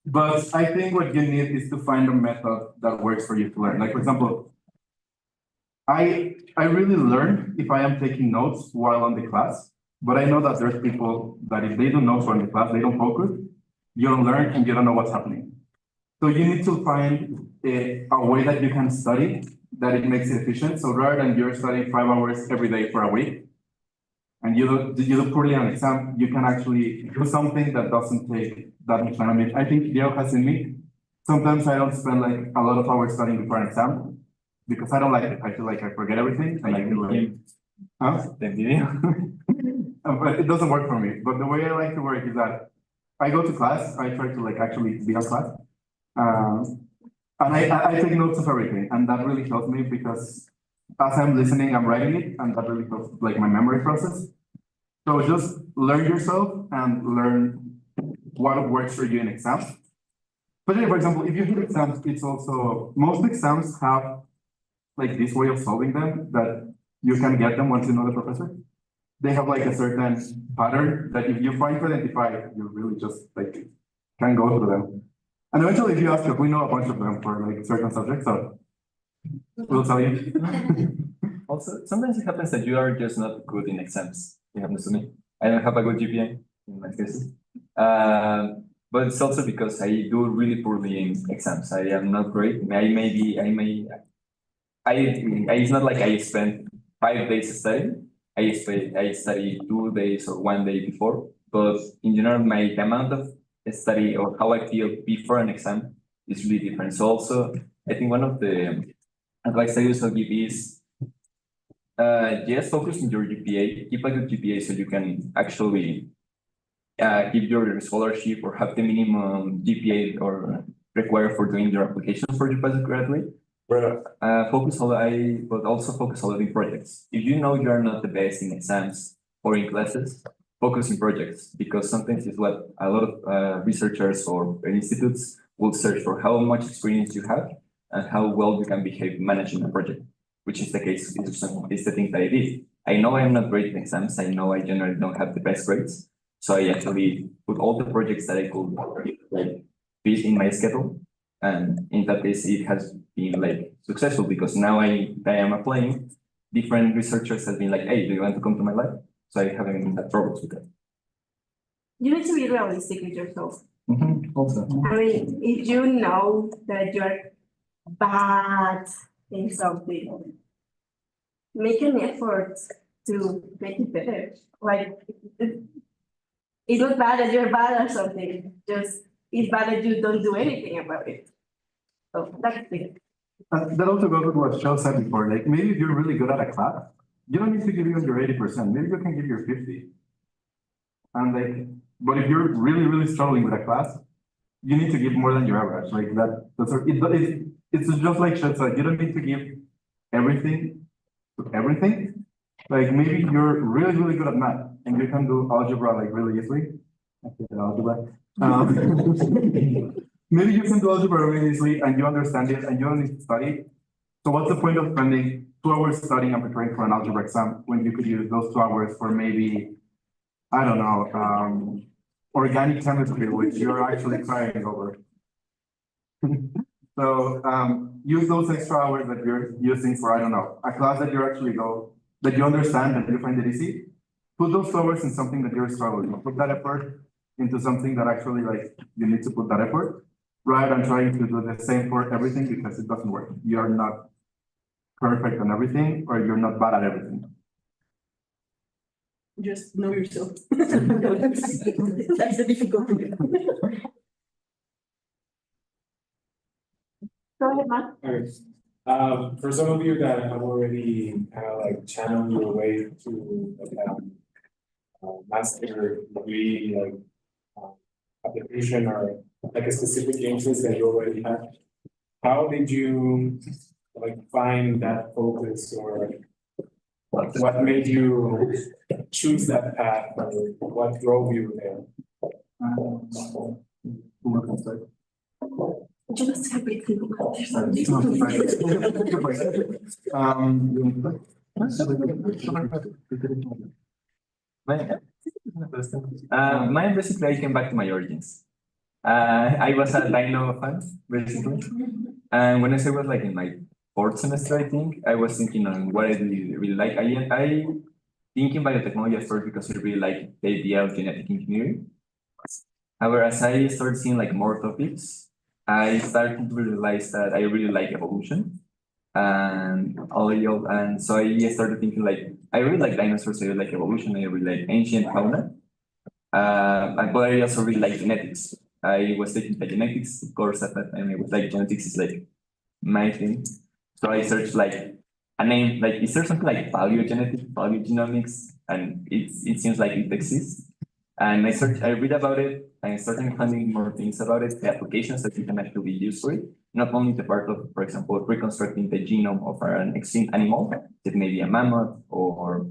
But I think what you need is to find a method that works for you to learn. Like, for example, I really learn if I am taking notes while on the class, but I know that there's people that if they do notes while in the class, they don't focus, you don't learn and you don't know what's happening. So you need to find a way that you can study that it makes it efficient. So rather than you're studying 5 hours every day for a week, and you do poorly on exam, you can actually do something that doesn't take that much time. I mean, I think Diego has in me. Sometimes I don't spend like a lot of hours studying before an exam because I don't like it. I feel like I forget everything and I feel like, the video. But it doesn't work for me. But the way I like to work is that I go to class, I try to like actually be on class. And I take notes of everything, and that really helps me because as I'm listening, I'm writing it, and that really helps like my memory process. So just learn yourself and learn what works for you in exams. But for example, if you hit exams, it's also most exams have like this way of solving them that you can get them once you know the professor. They have like a certain pattern that if you find to identify, you really just like can go through them. And eventually, if you ask us, we know a bunch of them for like certain subjects, so we'll tell you. Also, sometimes it happens that you are just not good in exams. It happens to me. I don't have a good GPA in my cases. But it's also because I do really poorly in exams. I am not great. It's not like I spend 5 days studying. I study 2 days or 1 day before. But in general, the amount of study or how I feel before an exam is really different. So also, I think one of the advice I usually give is, yes, focus on your GPA, keep a good GPA so you can actually give your scholarship or have the minimum GPA or required for doing your application for your postgraduate. But also focus a lot in projects. If you know you are not the best in exams or in classes, focus in projects, because sometimes it's what a lot of researchers or institutes will search for: how much experience you have and how well you can behave managing a project, which is the case. It's the thing that I did. I know I'm not great in exams. I know I generally don't have the best grades. So I actually put all the projects that I could like fit in my schedule. And in that case, it has been like successful because now I am applying. Different researchers have been like, "Hey, do you want to come to my lab?" So I haven't had troubles with that. You need to be realistic with yourself. Also. I mean, if you know that you're bad in something, make an effort to make it better. Like, it's not bad that you're bad or something, just it's bad that you don't do anything about it. So that's the thing. That also goes with what Shel said before, like maybe if you're really good at a class, you don't need to give even your 80%, maybe you can give your 50. And like, but if you're really, really struggling with a class, you need to give more than your average, like it's just like Shel said, you don't need to give everything to everything. Like maybe you're really, really good at math and you can do algebra like really easily. I hate algebra. Maybe you can do algebra really easily and you understand it and you don't need to study. So what's the point of spending 2 hours studying and preparing for an algebra exam when you could use those 2 hours for maybe, I don't know, organic chemistry, which you're actually crying over. So use those extra hours that you're using for, I don't know, a class that that you understand, that you find it easy. Put those hours in something that you're struggling with. Put that effort into something that actually like you need to put that effort, rather than trying to do the same for everything, because it doesn't work. You're not perfect on everything, or you're not bad at everything. just know yourself. That's the difficult thing. Go ahead, Matt. Alright, for some of you that have already kind of like channeled your way to like master degree, like application or like a specific interest that you already have, how did you like find that focus or what made you choose that path or what drove you there? Just everything. Mine basically I came back to my origins. I was a Dino fan, basically. And when I was like in my fourth semester, I think, I was thinking on what I really like. I thinking biotechnology at first because I really like the idea of genetic engineering. However, as I started seeing like more topics, I started to realize that I really like evolution. And so I started thinking like I really like dinosaurs, I really like evolution, I really like ancient fauna. But I also really like genetics. I was taking the genetics course at that time. I was like genetics is like my thing. So I searched like a name, like is there something like paleogenomics? And it seems like it exists. And I read about it, and I started finding more things about it, the applications that you can actually use for it. Not only the part of, for example, reconstructing the genome of an extinct animal, it may be a mammoth or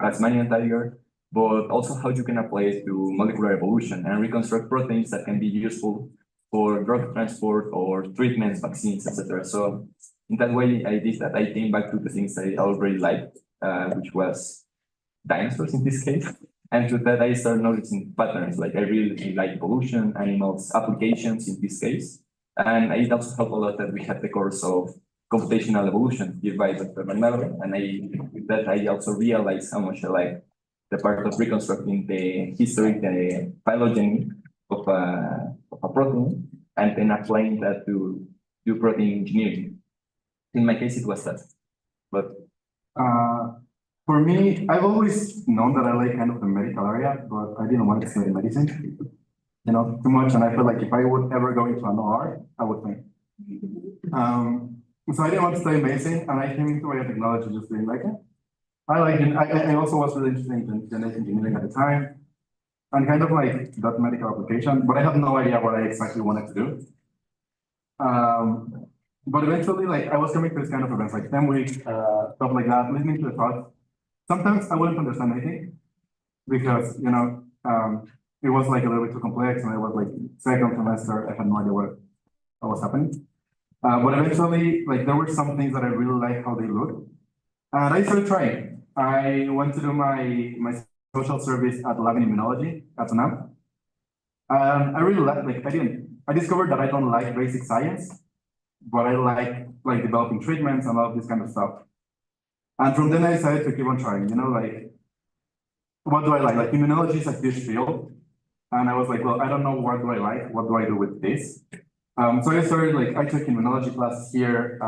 Tasmanian tiger, but also how you can apply it to molecular evolution and reconstruct proteins that can be useful for drug transport or treatments, vaccines, etc. So in that way, I did that. I came back to the things I already liked, which was dinosaurs in this case. And through that, I started noticing patterns. Like I really like evolution, animals, applications in this case. And it also helped a lot that we had the course of computational evolution given by Dr. Bernardo. And with that, I also realized how much I like the part of reconstructing the history, the phylogeny of a protein, and then applying that to do protein engineering. In my case, it was that. But For me, I've always known that I like kind of the medical area, but I didn't want to study medicine, too much. And I felt like if I would ever go into an OR, I would faint. So I didn't want to study medicine, and I came into biotechnology just being like, I like it. I also was really interested in genetic engineering at the time, and kind of like that medical application, but I had no idea what I exactly wanted to do. But eventually, like I was coming to this kind of events, like 10 weeks, stuff like that, listening to the talks. Sometimes I wouldn't understand anything because, it was like a little bit too complex and I was like second semester, I had no idea what was happening. But eventually, like there were some things that I really liked how they looked. And I started trying. I went to do my social service at lab in immunology at UNAM. I really like I discovered that I don't like basic science, but I like developing treatments and all of this kind of stuff. And from then I decided to keep on trying, like, what do I like? Like immunology is a huge field. And I was like, well, I don't know what do I like, what do I do with this? So I started I took immunology classes here.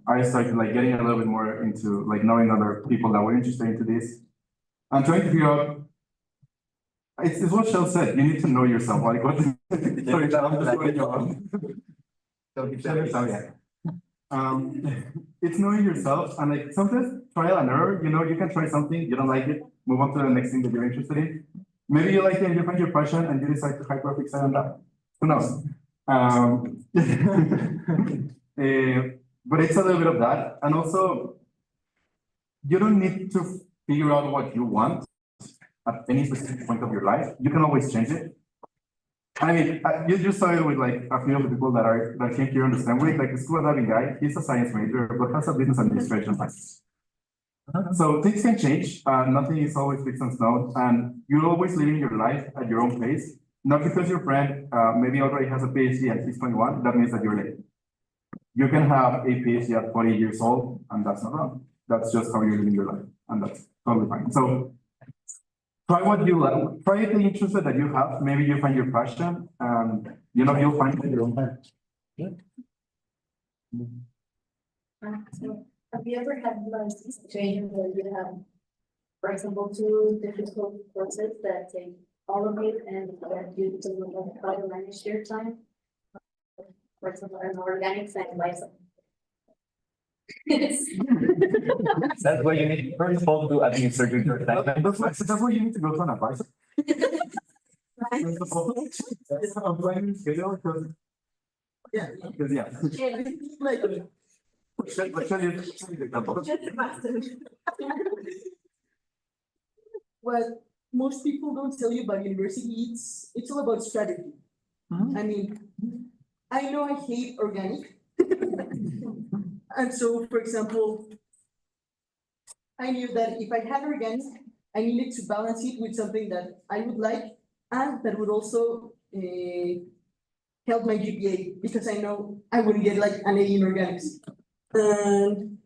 I started getting a little bit more into knowing other people that were interested into this. I'm trying to figure out, it's what Shell said, you need to know yourself, like what, sorry, I'm just going on. It's knowing yourself and sometimes trial and error, you can try something, you don't like it, move on to the next thing that you're interested in. Maybe you like it and you find your passion and you decide to hyperfixate on that. Who knows? But it's a little bit of that. And also, you don't need to figure out what you want at any specific point of your life. You can always change it. I mean, you just started with a few of the people that came here on the STEM week, like the scuba diving guy, he's a science major, but has a business administration license. So things can change. Nothing is always fixed in stone, and you're always living your life at your own pace. Not because your friend maybe already has a PhD and he's 21, that means that you're late. You can have a PhD at 40 years old, and that's not wrong. That's just how you're living your life, and that's totally fine. So try what you like, try the interest that you have. Maybe you find your passion, and you'll find it in your own time. So have you ever had a situation where you have for example, two difficult courses that take all of it and that you to like try to manage your time. For example, an organics and life. That's why you need, first of all, to administer your time. That's why you need to go to an advisor. First of all, I'm planning schedule, because, Yeah. yeah. Like, Show you the example. what most people don't tell you about university, it's all about strategy. I mean, I know I hate organic. And so, for example, I knew that if I had organic, I needed to balance it with something that I would like and that would also help my GPA, because I know I wouldn't get like an A in organics. And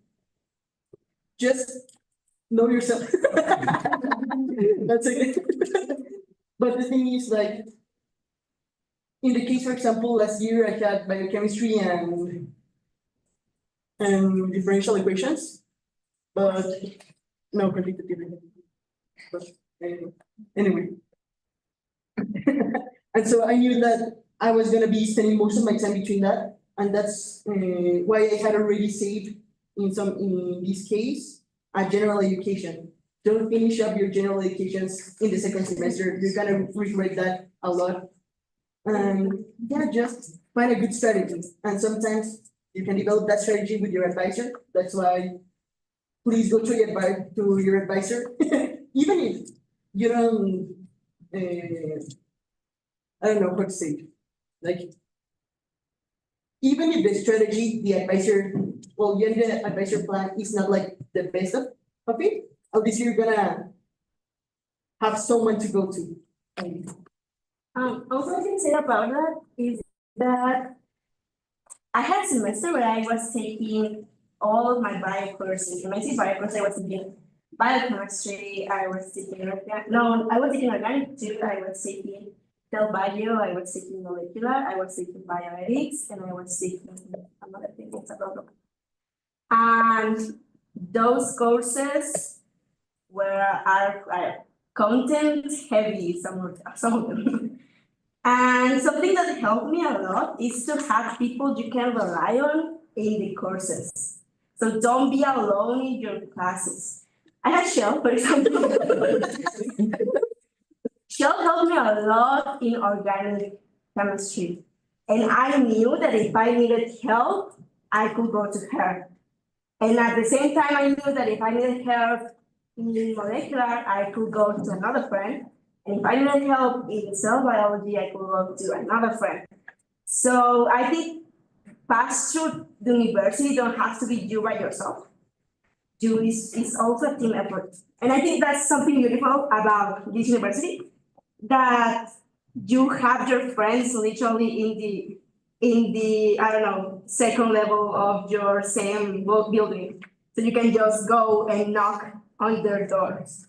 just know yourself. That's it. But the thing is, like, in the case, for example, last year I had biochemistry and differential equations, but no quantitative. But anyway. And so I knew that I was gonna be spending most of my time between that, and that's why I had already saved in this case, a general education. Don't finish up your general educations in the second semester. You're gonna regret that a lot. And yeah, just find a good strategy. And sometimes you can develop that strategy with your advisor. That's why please go to your advisor. Even if you don't, I don't know what to say. Like, even if the strategy, the advisor, well, the advisor plan is not like the best of it, at least you're gonna have someone to go to. Also I can say about that is that I had a semester where I was taking all of my bio courses. When I say bio courses, I was taking biochemistry, I was taking I was taking organic too, I was taking cell bio, I was taking molecular, I was taking bioethics, and I was taking another thing, it's a lot. And those courses are content heavy, some of them. And something that helped me a lot is to have people you can rely on in the courses. So don't be alone in your classes. I had Shell, for example. Shell helped me a lot in organic chemistry. And I knew that if I needed help, I could go to her. And at the same time, I knew that if I needed help in molecular, I could go to another friend. And if I needed help in cell biology, I could go to another friend. So I think pass through the university don't have to be you by yourself. It's also a team effort. And I think that's something beautiful about this university, that you have your friends literally in the I don't know, second level of your same building. So you can just go and knock on their doors.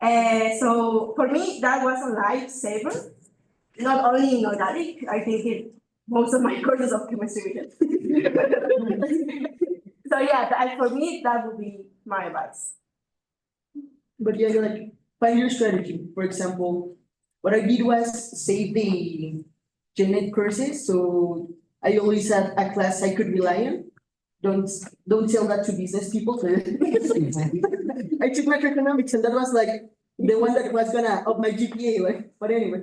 So for me, that was a lifesaver, not only in organic, I think most of my courses of chemistry. So yeah, for me, that would be my advice. But yeah, like, find your strategy. For example, what I did was save the gen courses, so I always had a class I could rely on. Don't tell that to business people. I took macroeconomics, and that was like the one that was gonna up my GPA, like, but anyway.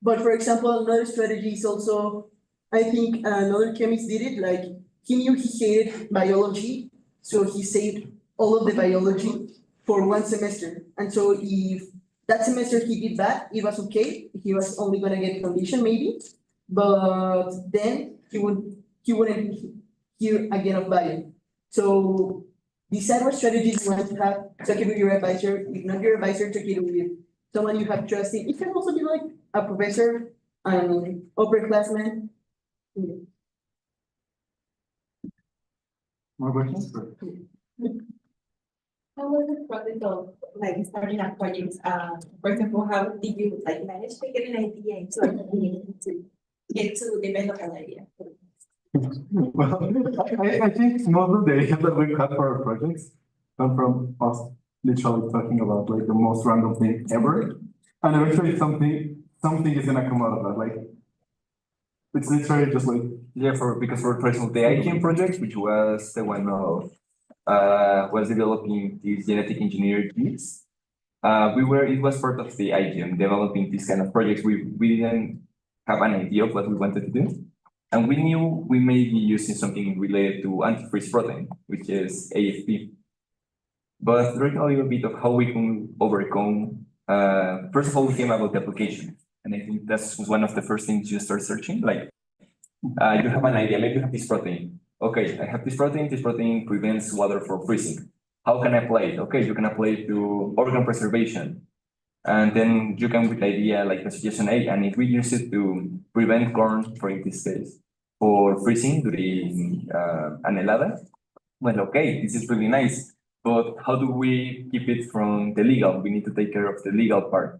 But for example, another strategy is also, I think another chemist did it, like, he knew he hated biology, so he saved all of the biology for one semester. And so if that semester he did bad, it was okay. He was only gonna get condition maybe, but then he wouldn't hear again of bio. So decide what strategies you want to have, talk it with your advisor. If not your advisor, talk it with someone you have trust in. It can also be like a professor, an upperclassman. More questions? How was the process of like starting a project? For example, how did you like manage to get an idea and to get to develop an idea? Well, I think most of the ideas that we have for our projects come from us literally talking about like the most random thing ever. And eventually something is gonna come out of that, like, it's literally just like, Yeah, because for example, the IGN project, which was the one of was developing these genetic engineered genes. It was part of the IGN developing these kind of projects. We didn't have an idea of what we wanted to do. And we knew we may be using something related to antifreeze protein, which is AFP. But there's a little bit of how we can overcome. First of all, we came about the application. And I think that's one of the first things you start searching. Like, you have an idea, maybe you have this protein. Okay, I have this protein prevents water from freezing. How can I apply it? Okay, you can apply it to organ preservation. And then you come with the idea like the suggestion A, and if we use it to prevent corn, for in this case, for freezing during an helada, well, okay, this is really nice. But how do we keep it from the legal? We need to take care of the legal part.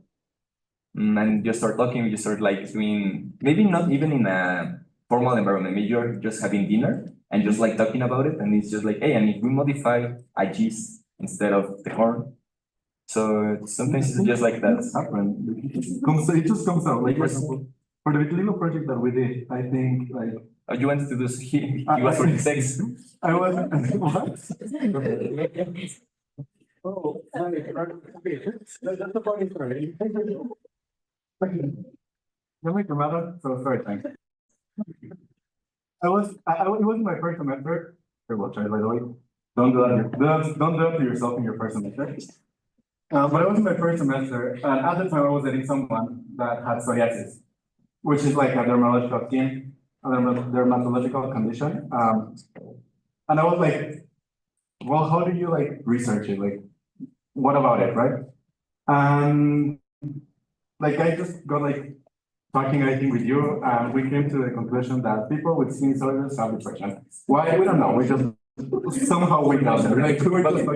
And you start talking, you start like doing, maybe not even in a formal environment, maybe you're just having dinner and just like talking about it. And it's just like, hey, and if we modify a cheese instead of the corn. So sometimes it's just like that. it just comes out, like, for example, for the vitiligo project that we did, I think, like, You wanted to do, he was for sex. I was, what? Oh, okay, that's the funny story. You make a matter, so sorry, thanks. It was my first semester, terrible choice, by the way. Don't do that, don't do that to yourself in your first semester. But it was my first semester, and at the time I was dating someone that had psoriasis, which is like a dermatological skin, a dermatological condition. And I was like, well, how do you like research it? Like, what about it, right? And like, I just got like talking, I think, with you, and we came to the conclusion that people with skin disorders have depression. Why? We don't know. We just somehow we got there. Like,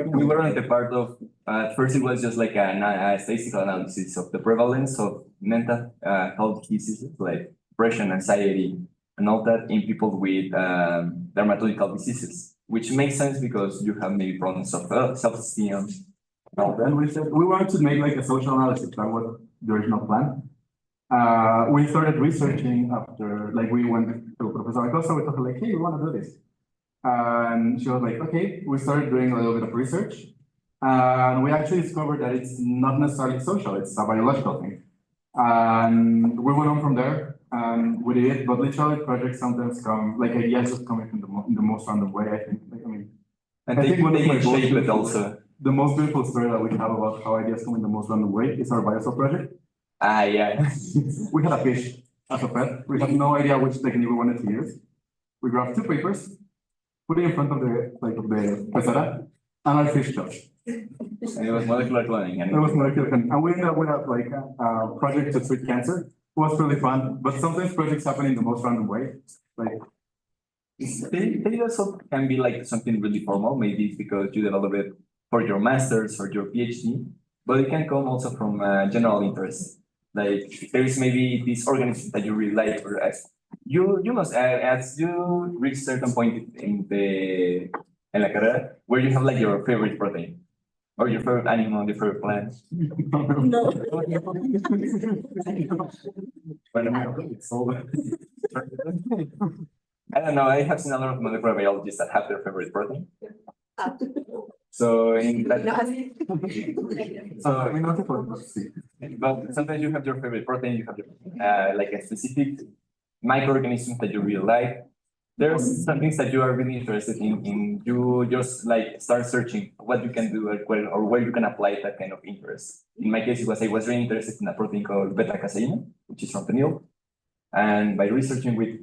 We were on the part of, at first it was just like a statistical analysis of the prevalence of mental health diseases like depression, anxiety, and all that in people with dermatological diseases, which makes sense because you have maybe problems of self-esteem. Then we said we wanted to make like a social analysis. That was the original plan. We started researching after, like, we went to Professor Acosta, we told her like, hey, we want to do this. And she was like, okay, we started doing a little bit of research. And we actually discovered that it's not necessarily social, it's a biological thing. And we went on from there and we did it, but literally projects sometimes come, like ideas just come in the most random way, I think. Like, I mean, And I they think one of take my shape, but beautiful- also. the most beautiful story that we have about how ideas come in the most random way is our biosol project. Yeah. We had a fish as a pet. We had no idea which technique we wanted to use. We grabbed two papers, put it in front of the pecera, and our fish jumped. And it was molecular cloning. It was molecular cloning. And we ended up with a project to treat cancer. It was really fun, but sometimes projects happen in the most random way. Like, They also can be like something really formal, maybe it's because you develop it for your master's or your PhD, but it can come also from general interest. Like there is maybe this organism that you really like, or as you must as you reach certain point in la carrera where you have like your favorite protein or your favorite animal, your favorite plant. No. I don't know. I have seen a lot of molecular biologists that have their favorite protein. So in that, I mean, not to see. but sometimes you have your favorite protein, you have your like a specific microorganism that you really like. There's some things that you are really interested in. You just like start searching what you can do or where you can apply that kind of interest. In my case, I was really interested in a protein called beta casein, which is from the milk. And by researching with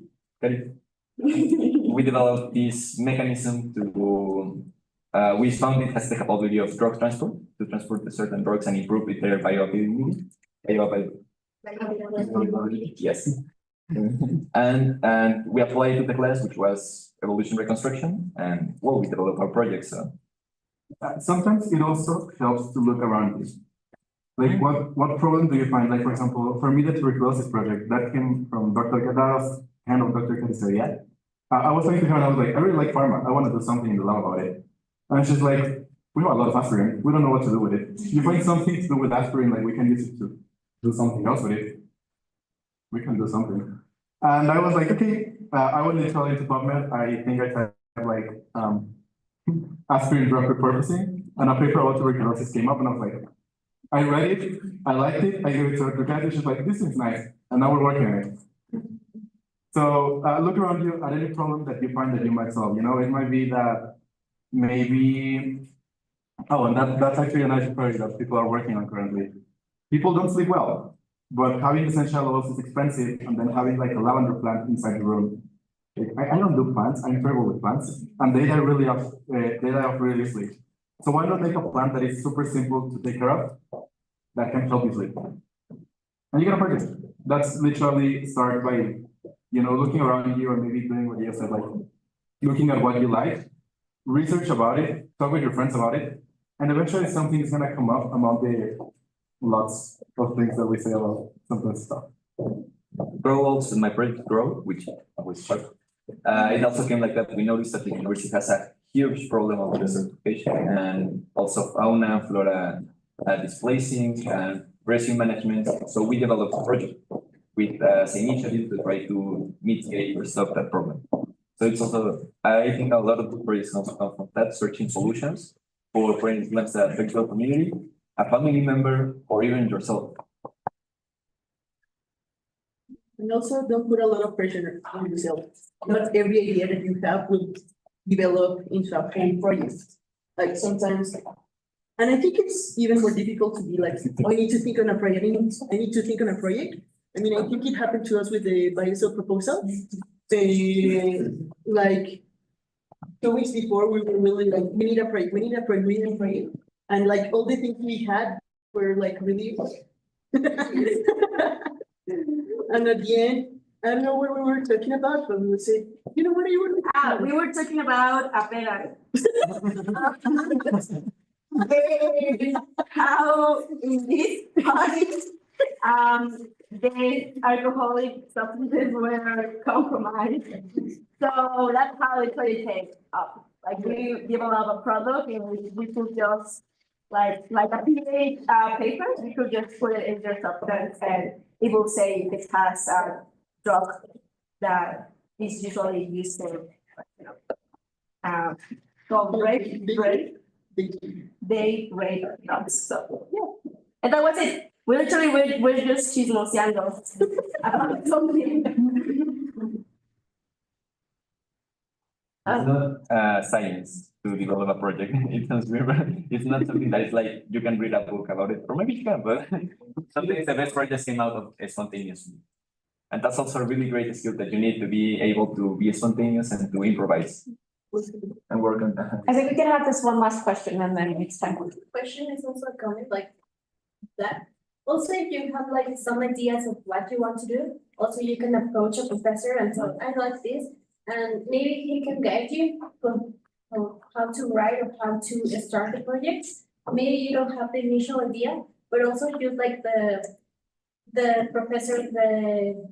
we developed this mechanism to we found it has the capability of drug transport to transport certain drugs and improve their bioavailability. Yes. And we applied to the class, which was evolution reconstruction, and well, we developed our project. So Sometimes it also helps to look around you. Like, what problem do you find? Like, for example, for me, the tuberculosis project that came from Dr. Gada's hand of Dr. Cadiceria. I was talking to her and I was like, I really like pharma. I want to do something in the lab about it. And she's like, we have a lot of aspirin. We don't know what to do with it. You find something to do with aspirin, like we can use it to do something else with it. We can do something. And I was like, okay, I went literally into PubMed. I think I typed like aspirin drug repurposing, and a paper about tuberculosis came up, and I was like, I read it, I liked it, I gave it to her to Kathy. She's like, this is nice, and now we're working on it. So look around you at any problem that you find that you might solve. You know, it might be that maybe, oh, and that's actually a nice project that people are working on currently. People don't sleep well, but having essential oils is expensive, and then having like a lavender plant inside the room. Like, I don't do plants, I'm terrible with plants, and they die off really easily. So why not make a plant that is super simple to take care of, that can help you sleep? And you get a project. That's literally start by, you know, looking around you or maybe doing what you said, like looking at what you like, research about it, talk with your friends about it, and eventually something is gonna come up among the lots of things that we say about some stuff. Grow also my project Grow, which I was shocked. It also came like that. We noticed that the university has a huge problem of desertification and also fauna and flora displacing and resume management. So we developed a project with as initiative to try to mitigate or stop that problem. So it's also, I think a lot of the projects also come from that, searching solutions for instance, that affect your community, a family member, or even yourself. And also don't put a lot of pressure on yourself. Not every idea that you have will develop into a whole project. Like sometimes, and I think it's even more difficult to be like, oh, I need to think on a project. I need to think on a project. I mean, I think it happened to us with the biosol proposal. Like 2 weeks before, we were really like, we need a project, we need a project, we need a project. And like all the things we had were like really. And at the end, I don't know what we were talking about, but we would say, you know what, you were. We were talking about a better. How in this party, the alcoholic substances were compromised. So that's how it really takes up. Like we develop a product and we could just like a pH paper, we could just put it in your substance and it will say if it has a drug that is usually used in, you know, called rape drugs. So yeah, and that was it. We literally we're just chismoseando about something. It's not science to develop a project. It's not something that is like you can read a book about it, or maybe you can, but sometimes the best projects came out of spontaneously. And that's also a really great skill that you need to be able to be spontaneous and to improvise and work on that. I think we can have this one last question and then it's time. Question is also a comment like that. Also, if you have like some ideas of what you want to do, also you can approach a professor and tell, I like this, and maybe he can guide you on how to write or how to start the project. Maybe you don't have the initial idea, but also use like the professor, the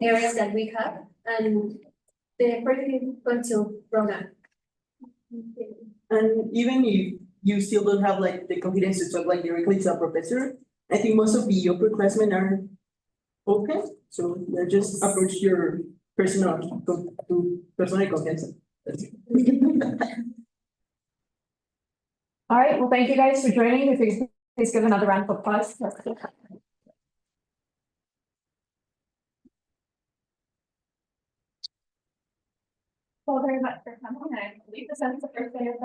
areas that we have, and the project is going to program. And even if you still don't have like the confidence to talk like directly to a professor, I think most of the upperclassmen are open. So yeah, just approach your personal confianza. That's it. All right, well, thank you guys for joining. If you please give another round of applause. Well, very much for coming. I believe this is the first day of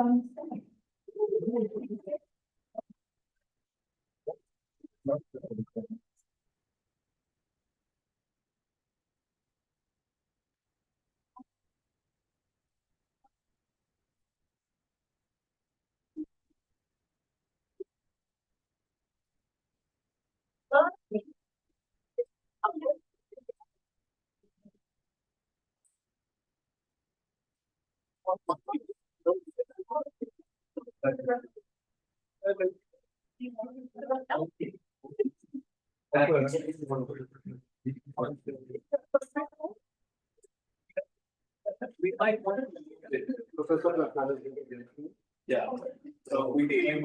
We might want Yeah. So we can.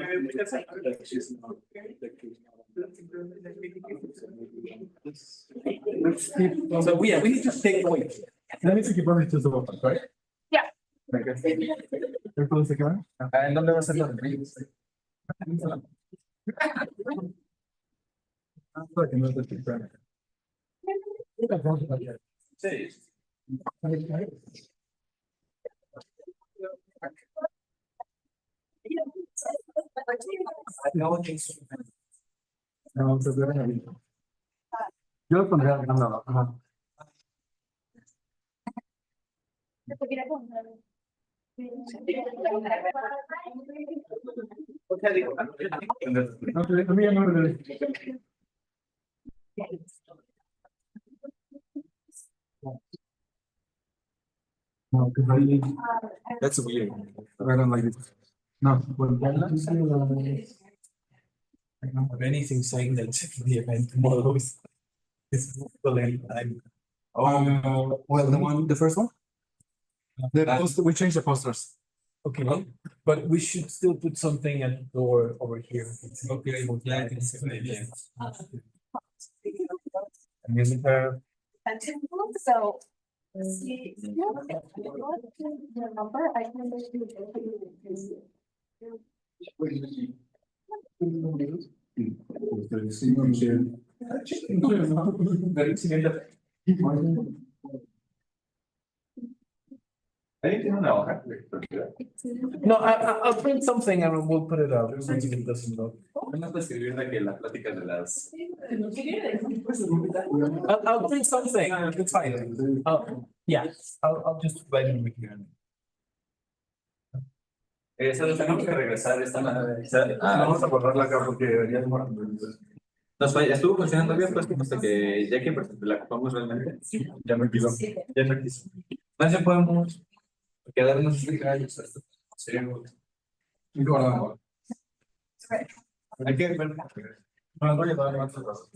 Let's keep. So yeah, we need to take away. Let me see if I'm just about, right? Yeah. You're close the camera? And no le vas a hacer los Like another camera. Sí. No, so they're gonna be. Yo lo pondría no, ajá. Okay, a mí ya no me. No, because That's weird. I don't like it. No, well, I don't have anything saying that the event tomorrow is full anytime. well, the first one? The poster, we changed the posters. Okay, but we should still put something at the door over here. Okay, yeah, I think it's a good idea. And you have So. See, your number, I can just do it. No, I'll print something and we'll put it out. Something that doesn't look. I'll print something, it's fine. Yeah, I'll just write it over here. Solo tenemos que regresar esta Vamos a borrarla acá porque ya demora. estuvo funcionando bien, pues hasta que ya que la ocupamos realmente, Ya me quiso. ya no quiso. Más ya podemos quedarnos sin calles. Hay que ver. No, voy a dar más atrás.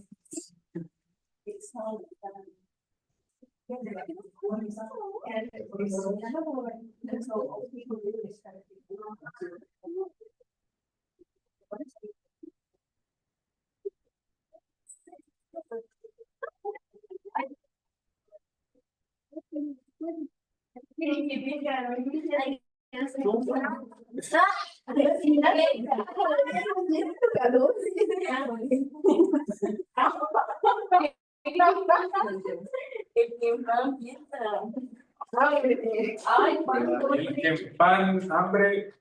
Pan, hambre.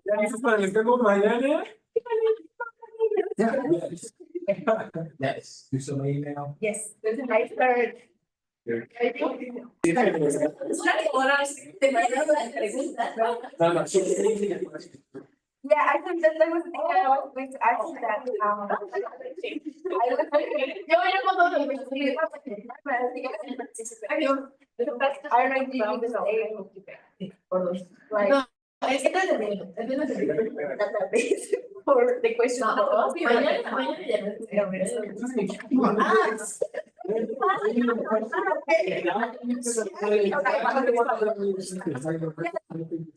¿Ya listos para el encargo mañana? Yes, do some email. Yes, there's a nice bird. Yeah, I think that was the thing I was going to ask you that, I don't know if you use like. For the question.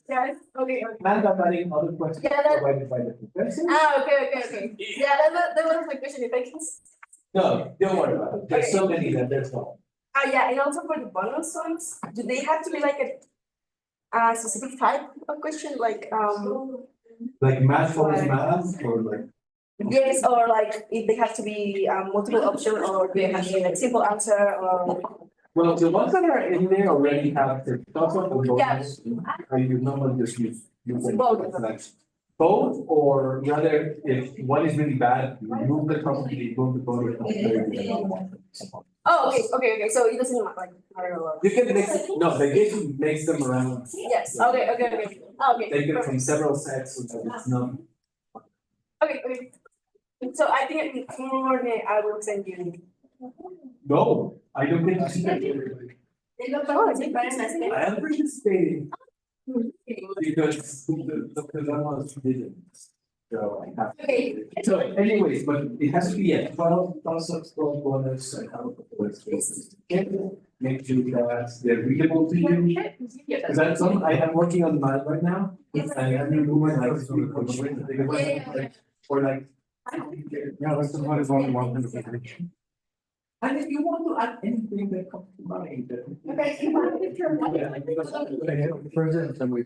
Yes, okay. Mandating other questions Yeah, that- provided by the professor. Okay. Yeah, that was my question, if I can. No, don't worry about it. There's so many that there's one. Yeah, and also for the bonus ones, do they have to be like a specific type of question, like, Like math follows math or like. yes, or like if they have to be multiple option, or they have to be like simple answer, or. Well, the ones that are in there already have the top of the Yeah. bonus. Or you normally just use. Both. Like both, or rather, if one is really bad, you remove the probability, remove the bonus. Oh, okay, so it doesn't matter a lot. You can mix, no, the game makes them around. Yes, okay, okay. Take it from several sets, so that it's not. Okay. So I think tomorrow morning I will send you. No, I don't think you should. I am participating. Because I was didn't. So I have. Okay. So anyways, but it has to be a 12 bonus and how make sure that they're readable to you. Because that's some, I am working on mine right now. And every woman likes to or like. Yeah, that's what is only one thing. And if you want to add anything that comes to mind. Okay, you want a picture of me? President, and we.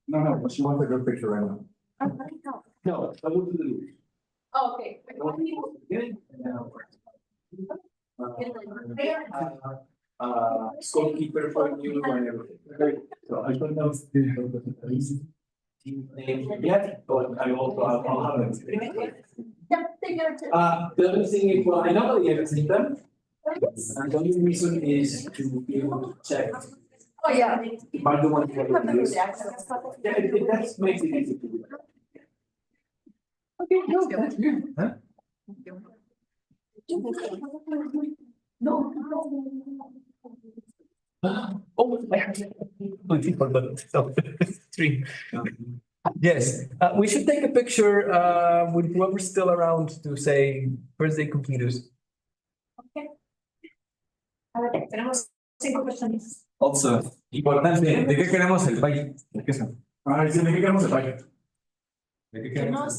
No, but she wants a good picture right now. No, I will do the. Oh, okay. Scorekeeper for you and everything. So I don't know if the team name yet, but I also I'll have them. Yeah, take care. The other thing is, well, I know that you haven't seen them. And the only reason is to be able to check Oh, yeah. if I don't want to. Have them use. with access. Yeah, it does makes it easy to do that. Okay, no, that's good, huh? No. Oh, I have. People, but three. Yes, we should take a picture with whoever's still around to say birthday completers. A ver, tenemos 5 personas. Also, Importante, ¿de qué queremos el país? ¿De qué son? Ay, sí, ¿de qué queremos el baile? ¿De qué Que queremos? no se